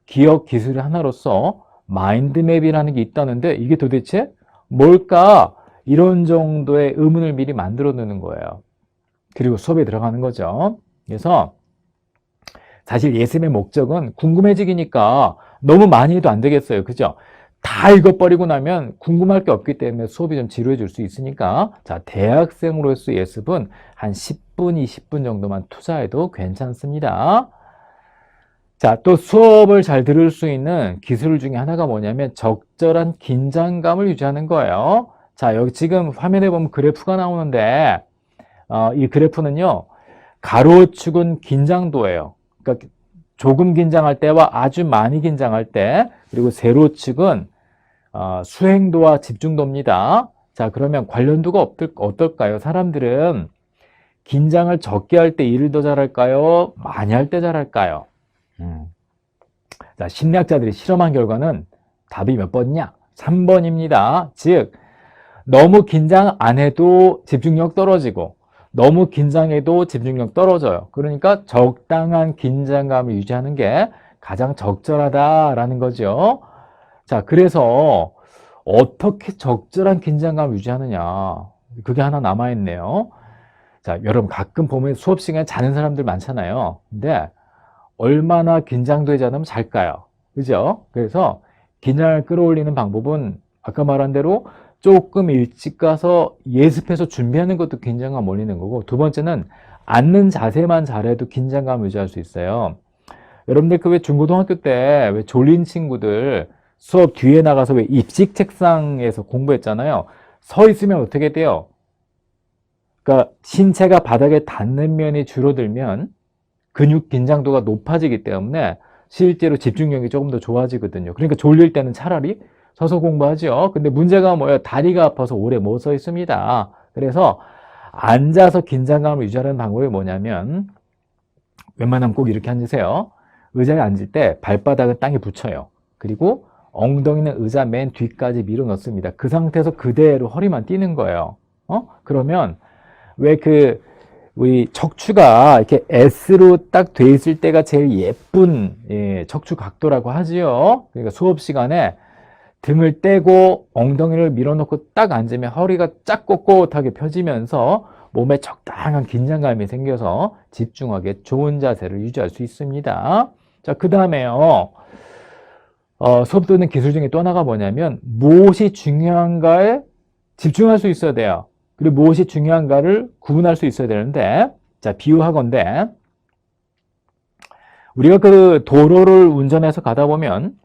기억 기술의 하나로서 마인드맵이라는 게 있다는데 이게 도대체 뭘까? 이런 정도의 의문을 미리 만들어 두는 거예요. 그리고 수업에 들어가는 거죠. 그래서 사실 예습의 목적은 궁금해지기니까 너무 많이 해도 안 되겠어요. 그죠? 다 읽어버리고 나면 궁금할 게 없기 때문에 수업이 좀 지루해 질 수 있으니까 자, 대학생으로서 예습은 한 10분, 20분 정도만 투자해도 괜찮습니다. 자, 또 수업을 잘 들을 수 있는 기술 중에 하나가 뭐냐면 적절한 긴장감을 유지하는 거예요. 자, 여기 지금 화면에 보면 그래프가 나오는데 이 그래프는요, 가로축은 긴장도예요. 그러니까 조금 긴장할 때와 아주 많이 긴장할 때, 그리고 세로축은 수행도와 집중도입니다. 자, 그러면 관련도가 어떨까요? 사람들은 긴장을 적게 할 때 일을 더 잘할까요? 많이 할 때 잘할까요? 자, 심리학자들이 실험한 결과는 답이 몇 번이냐? 3번입니다. 즉, 너무 긴장 안 해도 집중력 떨어지고, 너무 긴장해도 집중력 떨어져요. 그러니까 적당한 긴장감을 유지하는 게 가장 적절하다라는 거죠. 자, 그래서 어떻게 적절한 긴장감을 유지하느냐. 그게 하나 남아있네요. 자, 여러분 가끔 보면 수업 시간에 자는 사람들 많잖아요. 근데 얼마나 긴장되지 않으면 잘까요? 그죠? 그래서 긴장을 끌어올리는 방법은 아까 말한 대로 조금 일찍 가서 예습해서 준비하는 것도 긴장감 올리는 거고, 두 번째는 앉는 자세만 잘해도 긴장감 유지할 수 있어요. 여러분들 그 왜 중고등학교 때 왜 졸린 친구들 수업 뒤에 나가서 왜 입식 책상에서 공부했잖아요. 서 있으면 어떻게 돼요? 그러니까 신체가 바닥에 닿는 면이 줄어들면 근육 긴장도가 높아지기 때문에 실제로 집중력이 조금 더 좋아지거든요. 그러니까 졸릴 때는 차라리 서서 공부하죠. 근데 문제가 뭐예요? 다리가 아파서 오래 못 서 있습니다. 그래서 앉아서 긴장감을 유지하는 방법이 뭐냐면 웬만하면 꼭 이렇게 앉으세요. 의자에 앉을 때 발바닥은 땅에 붙여요. 그리고 엉덩이는 의자 맨 뒤까지 밀어 넣습니다. 그 상태에서 그대로 허리만 띄는 거예요. 그러면 왜 우리 척추가 이렇게 S로 딱 돼 있을 때가 제일 예쁜 척추 각도라고 하지요. 그러니까 수업 시간에 등을 떼고 엉덩이를 밀어넣고 딱 앉으면 허리가 쫙 꼿꼿하게 펴지면서 몸에 적당한 긴장감이 생겨서 집중하게 좋은 자세를 유지할 수 있습니다. 자, 그 다음에요. 수업 듣는 기술 중에 또 하나가 뭐냐면 무엇이 중요한가에 집중할 수 있어야 돼요. 그리고 무엇이 중요한가를 구분할 수 있어야 되는데, 자, 비유하건대 우리가 그 도로를 운전해서 가다 보면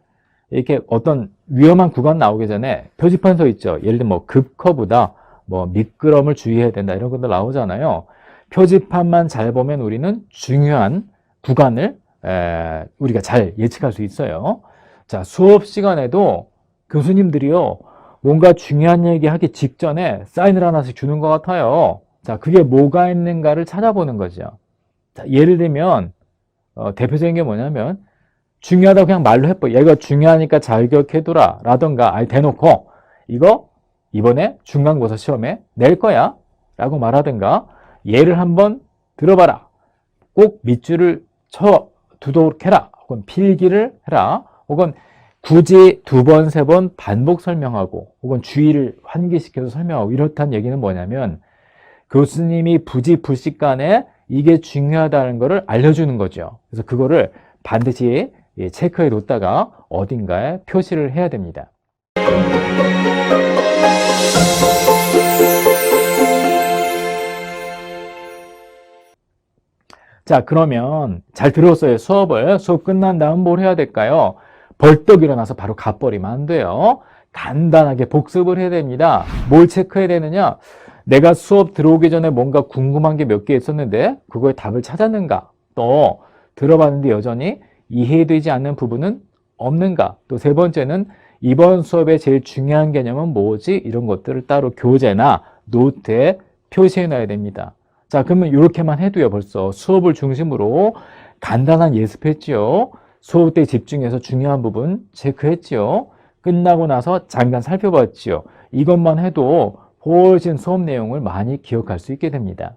이렇게 어떤 위험한 구간 나오기 전에 표지판 서 있죠. 예를 들면 뭐 급커브다, 뭐 미끄럼을 주의해야 된다 이런 것들 나오잖아요. 표지판만 잘 보면 우리는 중요한 구간을 우리가 잘 예측할 수 있어요. 자, 수업 시간에도 교수님들이요, 뭔가 중요한 얘기 하기 직전에 사인을 하나씩 주는 것 같아요. 자, 그게 뭐가 있는가를 찾아보는 거죠. 자, 예를 들면 대표적인 게 뭐냐면 중요하다고 그냥 말로 해봐. 얘가 중요하니까 잘 기억해두라 라던가 아예 대놓고 이거 이번에 중간고사 시험에 낼 거야 라고 말하든가, 얘를 한번 들어봐라, 꼭 밑줄을 쳐 두도록 해라, 혹은 필기를 해라, 혹은 굳이 2번, 3번 반복 설명하고 혹은 주의를 환기시켜서 설명하고, 이렇다는 얘기는 뭐냐면 교수님이 부지불식간에 이게 중요하다는 것을 알려주는 거죠. 그래서 그거를 반드시 체크해 놓다가 어딘가에 표시를 해야 됩니다. 자, 그러면 잘 들었어요. 수업 끝난 다음 뭘 해야 될까요? 벌떡 일어나서 바로 가버리면 안 돼요. 간단하게 복습을 해야 됩니다. 뭘 체크해야 되느냐? 내가 수업 들어오기 전에 뭔가 궁금한 게 몇 개 있었는데 그거에 답을 찾았는가? 또 들어봤는데 여전히 이해되지 않는 부분은 없는가? 또 세 번째는 이번 수업의 제일 중요한 개념은 뭐지? 이런 것들을 따로 교재나 노트에 표시해 놔야 됩니다. 자, 그러면 이렇게만 해도요, 벌써 수업을 중심으로 간단한 예습했지요. 수업 때 집중해서 중요한 부분 체크했지요. 끝나고 나서 잠깐 살펴봤지요. 이것만 해도 훨씬 수업 내용을 많이 기억할 수 있게 됩니다.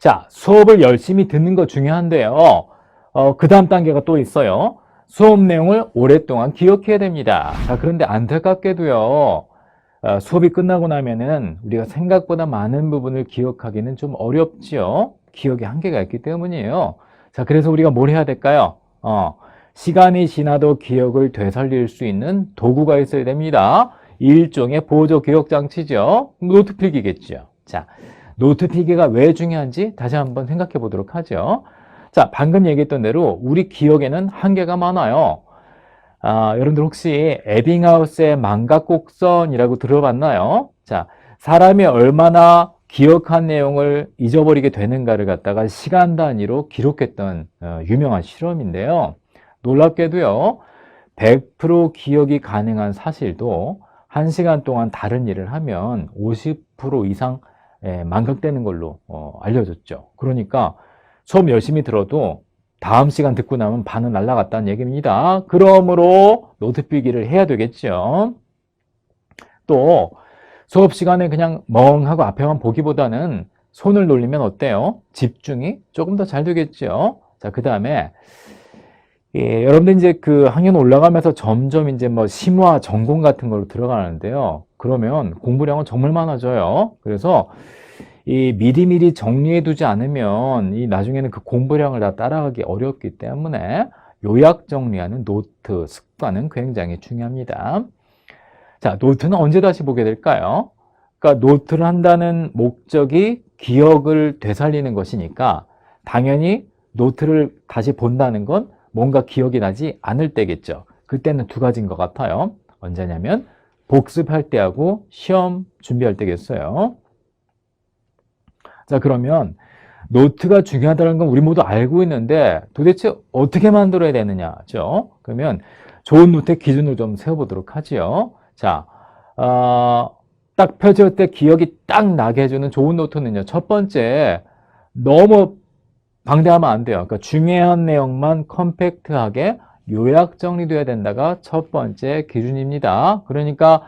자, 수업을 열심히 듣는 거 중요한데요. 그 다음 단계가 또 있어요. 수업 내용을 오랫동안 기억해야 됩니다. 자, 그런데 안타깝게도요. 수업이 끝나고 나면은 우리가 생각보다 많은 부분을 기억하기는 좀 어렵지요. 기억에 한계가 있기 때문이에요. 자, 그래서 우리가 뭘 해야 될까요? 시간이 지나도 기억을 되살릴 수 있는 도구가 있어야 됩니다. 일종의 보조 기억 장치죠. 노트 필기겠죠. 자, 노트 필기가 왜 중요한지 다시 한번 생각해 보도록 하죠. 자, 방금 얘기했던 대로 우리 기억에는 한계가 많아요. 여러분들 혹시 에빙하우스의 망각곡선이라고 들어봤나요? 자, 사람이 얼마나 기억한 내용을 잊어버리게 되는가를 갖다가 시간 단위로 기록했던 유명한 실험인데요. 놀랍게도요, 100% 기억이 가능한 사실도 1시간 동안 다른 일을 하면 50% 이상 망각되는 걸로 알려졌죠. 그러니까 수업 열심히 들어도 다음 시간 듣고 나면 반은 날아갔다는 얘기입니다. 그러므로 노트 필기를 해야 되겠죠. 또 수업 시간에 그냥 멍하고 앞에만 보기보다는 손을 놀리면 어때요? 집중이 조금 더 잘 되겠죠. 자, 그 다음에 여러분들 이제 그 학년 올라가면서 점점 이제 뭐 심화 전공 같은 걸로 들어가는데요. 그러면 공부량은 정말 많아져요. 그래서 이 미리미리 정리해 두지 않으면 이 나중에는 그 공부량을 다 따라가기 어렵기 때문에 요약 정리하는 노트 습관은 굉장히 중요합니다. 자, 노트는 언제 다시 보게 될까요? 그러니까 노트를 한다는 목적이 기억을 되살리는 것이니까 당연히 노트를 다시 본다는 건 뭔가 기억이 나지 않을 때겠죠. 그때는 두 가지인 것 같아요. 언제냐면 복습할 때하고 시험 준비할 때겠어요. 자, 그러면 노트가 중요하다는 건 우리 모두 알고 있는데 도대체 어떻게 만들어야 되느냐죠? 그러면 좋은 노트의 기준을 좀 세워보도록 하지요. 자, 딱 펴질 때 기억이 딱 나게 해주는 좋은 노트는요. 첫 번째, 너무 방대하면 안 돼요. 그러니까 중요한 내용만 컴팩트하게 요약 정리돼야 된다가 첫 번째 기준입니다. 그러니까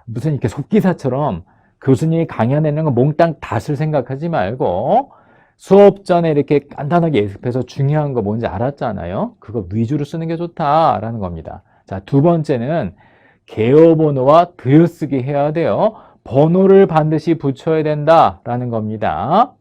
무슨 이렇게 속기사처럼 교수님이 강연하는 거 몽땅 다쓸 생각하지 말고 수업 전에 이렇게 간단하게 예습해서 중요한 거 뭔지 알았잖아요. 그거 위주로 쓰는 게 좋다라는 겁니다. 자, 두 번째는 개요 번호와 들여쓰기 해야 돼요. 번호를 반드시 붙여야 된다라는 겁니다.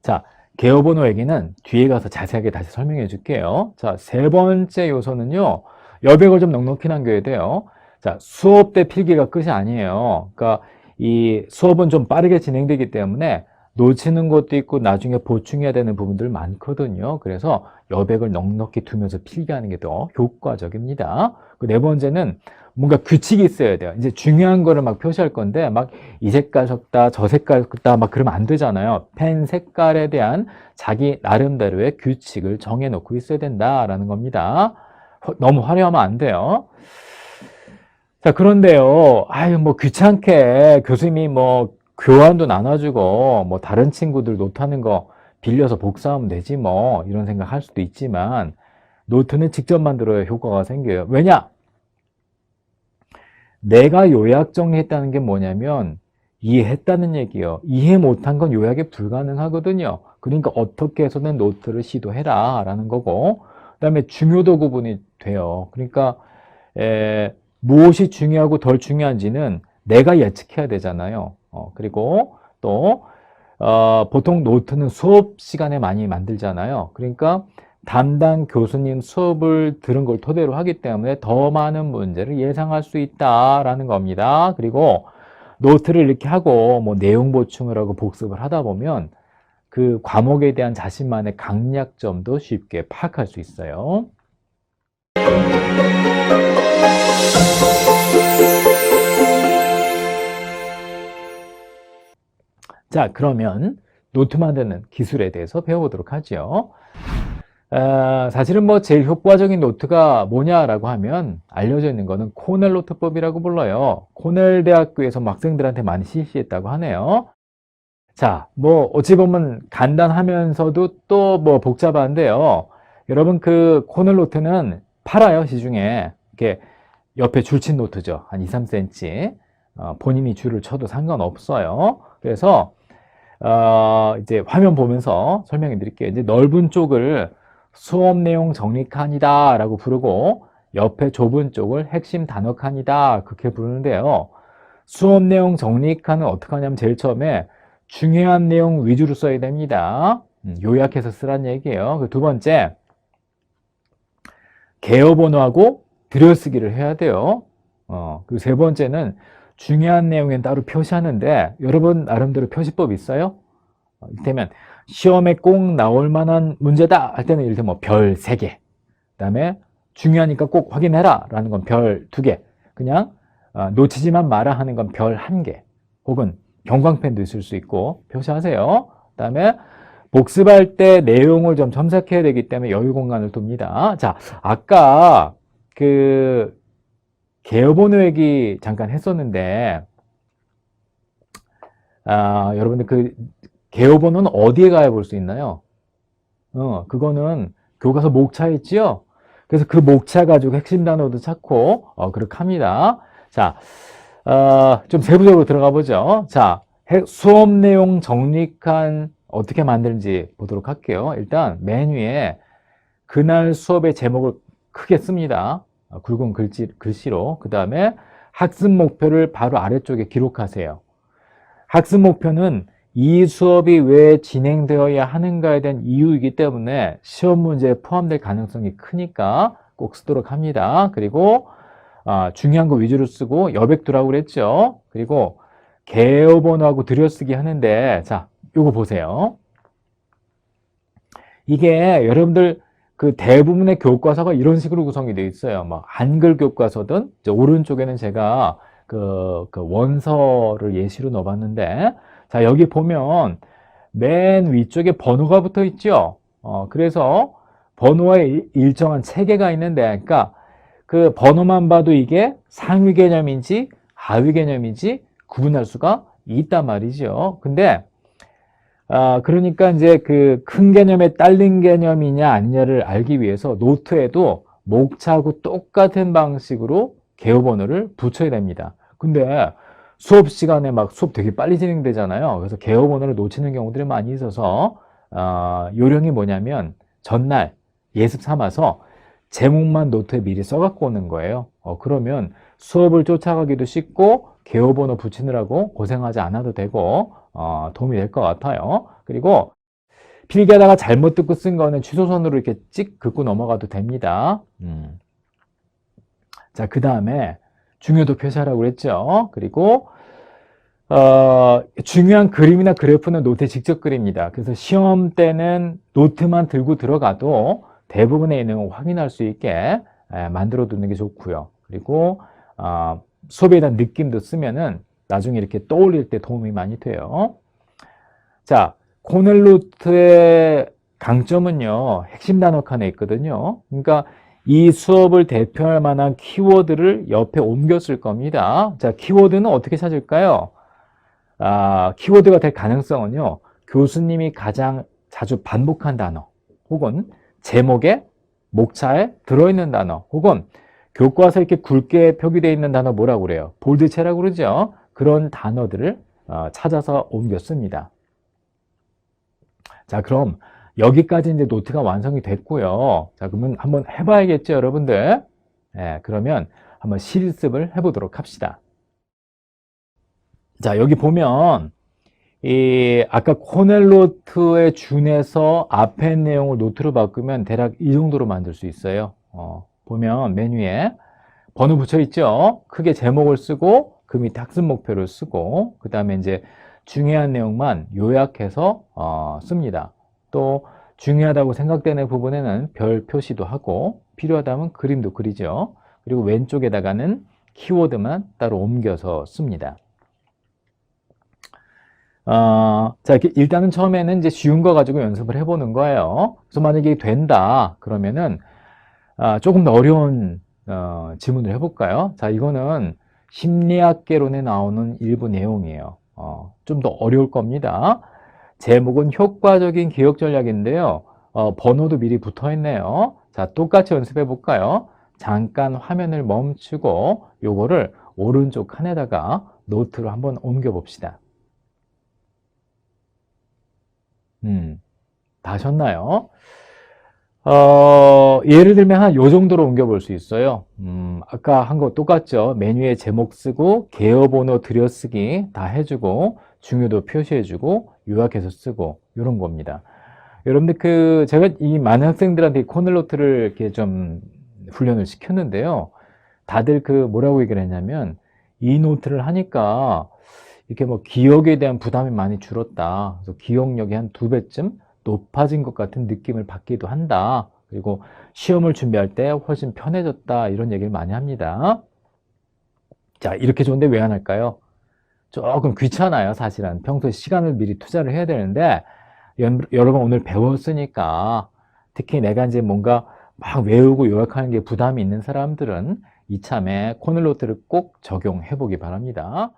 자, 개요 번호 얘기는 뒤에 가서 자세하게 다시 설명해 줄게요. 자, 세 번째 요소는요. 여백을 좀 넉넉히 남겨야 돼요. 자, 수업 때 필기가 끝이 아니에요. 그러니까 이 수업은 좀 빠르게 진행되기 때문에 놓치는 것도 있고 나중에 보충해야 되는 부분들 많거든요. 그래서 여백을 넉넉히 두면서 필기하는 게 더 효과적입니다. 그 네 번째는 뭔가 규칙이 있어야 돼요. 이제 중요한 거를 막 표시할 건데 막 이 색깔 섞다 저 색깔 섞다 막 그러면 안 되잖아요. 펜 색깔에 대한 자기 나름대로의 규칙을 정해놓고 있어야 된다라는 겁니다. 너무 화려하면 안 돼요. 자, 그런데요, 뭐 귀찮게 교수님이 뭐 교환도 나눠주고 뭐 다른 친구들 노트하는 거 빌려서 복사하면 되지 뭐 이런 생각 할 수도 있지만 노트는 직접 만들어야 효과가 생겨요. 왜냐? 내가 요약 정리했다는 게 뭐냐면 이해했다는 얘기예요. 이해 못한 건 요약이 불가능하거든요. 그러니까 어떻게 해서든 노트를 시도해라 라는 거고 그 다음에 중요도 구분이 돼요. 그러니까 무엇이 중요하고 덜 중요한지는 내가 예측해야 되잖아요. 그리고 또 보통 노트는 수업 시간에 많이 만들잖아요. 그러니까 담당 교수님 수업을 들은 걸 토대로 하기 때문에 더 많은 문제를 예상할 수 있다라는 겁니다. 그리고 노트를 이렇게 하고 뭐 내용 보충을 하고 복습을 하다 보면 그 과목에 대한 자신만의 강약점도 쉽게 파악할 수 있어요. 자, 그러면 노트 만드는 기술에 대해서 배워보도록 하죠. 사실은 뭐 제일 효과적인 노트가 뭐냐라고 하면 알려져 있는 거는 코넬 노트법이라고 불러요. 코넬 대학교에서 학생들한테 많이 실시했다고 하네요. 자, 뭐 어찌 보면 간단하면서도 또 뭐 복잡한데요. 여러분 그 코넬 노트는 팔아요, 시중에. 이렇게 옆에 줄친 노트죠. 한 2, 3cm. 본인이 줄을 쳐도 상관없어요. 그래서 이제 화면 보면서 설명해 드릴게요. 이제 넓은 쪽을 수업 내용 정리칸이다 라고 부르고, 옆에 좁은 쪽을 핵심 단어 칸이다 그렇게 부르는데요. 수업 내용 정리칸은 어떻게 하냐면 제일 처음에 중요한 내용 위주로 써야 됩니다. 요약해서 쓰란 얘기예요. 그 두 번째, 개요 번호하고 들여쓰기를 해야 돼요. 그리고 세 번째는 중요한 내용엔 따로 표시하는데, 여러분 나름대로 표시법 있어요? 이를테면 시험에 꼭 나올 만한 문제다 할 때는 이를테면 뭐 별 3개, 그 다음에 중요하니까 꼭 확인해라 라는 건 별 2개, 그냥 놓치지만 마라 하는 건 별 1개, 혹은 경광펜도 있을 수 있고 표시하세요. 그 다음에 복습할 때 내용을 좀 첨삭해야 되기 때문에 여유 공간을 둡니다. 자, 아까 그 개요번호 얘기 잠깐 했었는데, 여러분들 그 개요번호는 어디에 가야 볼 수 있나요? 그거는 교과서 목차에 있지요? 그래서 그 목차 가지고 핵심 단어도 찾고, 그렇게 합니다. 자, 좀 세부적으로 들어가 보죠. 자, 수업 내용 정리칸 어떻게 만드는지 보도록 할게요. 일단 맨 위에 그날 수업의 제목을 크게 씁니다. 굵은 글씨로. 그 다음에 학습 목표를 바로 아래쪽에 기록하세요. 학습 목표는 이 수업이 왜 진행되어야 하는가에 대한 이유이기 때문에 시험 문제에 포함될 가능성이 크니까 꼭 쓰도록 합니다. 그리고 중요한 거 위주로 쓰고 여백 두라고 그랬죠. 그리고 개요 번호하고 들여쓰기 하는데, 자, 요거 보세요. 이게 여러분들 그 대부분의 교과서가 이런 식으로 구성이 되어 있어요. 막 한글 교과서든, 오른쪽에는 제가 그 원서를 예시로 넣어봤는데, 자, 여기 보면 맨 위쪽에 번호가 붙어 있죠. 그래서 번호에 일정한 체계가 있는데, 그러니까 그 번호만 봐도 이게 상위 개념인지 하위 개념인지 구분할 수가 있단 말이죠. 근데 그러니까 이제 그 큰 개념에 딸린 개념이냐 아니냐를 알기 위해서 노트에도 목차하고 똑같은 방식으로 개요 번호를 붙여야 됩니다. 근데 수업 시간에 막 수업 되게 빨리 진행되잖아요. 그래서 개요 번호를 놓치는 경우들이 많이 있어서 요령이 뭐냐면 전날 예습 삼아서 제목만 노트에 미리 써갖고 오는 거예요. 그러면 수업을 쫓아가기도 쉽고 개요 번호 붙이느라고 고생하지 않아도 되고 도움이 될 것 같아요. 그리고 필기하다가 잘못 듣고 쓴 거는 취소선으로 이렇게 찍 긋고 넘어가도 됩니다. 자, 그 다음에 중요도 표시하라고 그랬죠. 그리고 중요한 그림이나 그래프는 노트에 직접 그립니다. 그래서 시험 때는 노트만 들고 들어가도 대부분의 내용을 확인할 수 있게 만들어 두는 게 좋고요. 그리고 수업에 대한 느낌도 쓰면은 나중에 이렇게 떠올릴 때 도움이 많이 돼요. 자, 코넬노트의 강점은요, 핵심 단어 칸에 있거든요. 그러니까 이 수업을 대표할 만한 키워드를 옆에 옮겨 쓸 겁니다. 자, 키워드는 어떻게 찾을까요? 키워드가 될 가능성은요, 교수님이 가장 자주 반복한 단어, 혹은 제목에, 목차에 들어있는 단어, 혹은 교과서에 이렇게 굵게 표기되어 있는 단어 뭐라고 그래요? 볼드체라고 그러죠? 그런 단어들을 찾아서 옮겨 씁니다. 자, 그럼 여기까지 이제 노트가 완성이 됐고요. 자, 그러면 한번 해봐야겠죠, 여러분들? 그러면 한번 실습을 해보도록 합시다. 자, 여기 보면 아까 코넬노트에 준해서 앞에 내용을 노트로 바꾸면 대략 이 정도로 만들 수 있어요. 보면 맨 위에 번호 붙여 있죠. 크게 제목을 쓰고 그 밑에 학습 목표를 쓰고 그 다음에 이제 중요한 내용만 요약해서 씁니다. 또 중요하다고 생각되는 부분에는 별 표시도 하고 필요하다면 그림도 그리죠. 그리고 왼쪽에다가는 키워드만 따로 옮겨서 씁니다. 자, 일단은 처음에는 이제 쉬운 거 가지고 연습을 해보는 거예요. 그래서 만약에 된다 그러면은 조금 더 어려운 질문을 해볼까요? 자, 이거는 심리학개론에 나오는 일부 내용이에요. 좀 더 어려울 겁니다. 제목은 효과적인 기억 전략인데요. 번호도 미리 붙어 있네요. 자, 똑같이 연습해 볼까요? 잠깐 화면을 멈추고 요거를 오른쪽 칸에다가 노트로 한번 옮겨 봅시다. 다 하셨나요? 예를 들면 한 요 정도로 옮겨볼 수 있어요. 아까 한 거 똑같죠. 메뉴에 제목 쓰고, 개요번호 들여쓰기 다 해주고, 중요도 표시해주고, 요약해서 쓰고, 요런 겁니다. 여러분들 제가 이 많은 학생들한테 코넬노트를 이렇게 좀 훈련을 시켰는데요. 다들 뭐라고 얘기를 했냐면, 이 노트를 하니까, 이렇게 기억에 대한 부담이 많이 줄었다. 그래서 기억력이 한 2배쯤 높아진 것 같은 느낌을 받기도 한다. 그리고 시험을 준비할 때 훨씬 편해졌다. 이런 얘기를 많이 합니다. 자, 이렇게 좋은데 왜 안 할까요? 조금 귀찮아요, 사실은. 평소에 시간을 미리 투자를 해야 되는데, 여러분 오늘 배웠으니까, 특히 내가 이제 뭔가 막 외우고 요약하는 게 부담이 있는 사람들은 이참에 코넬노트를 꼭 적용해 보기 바랍니다.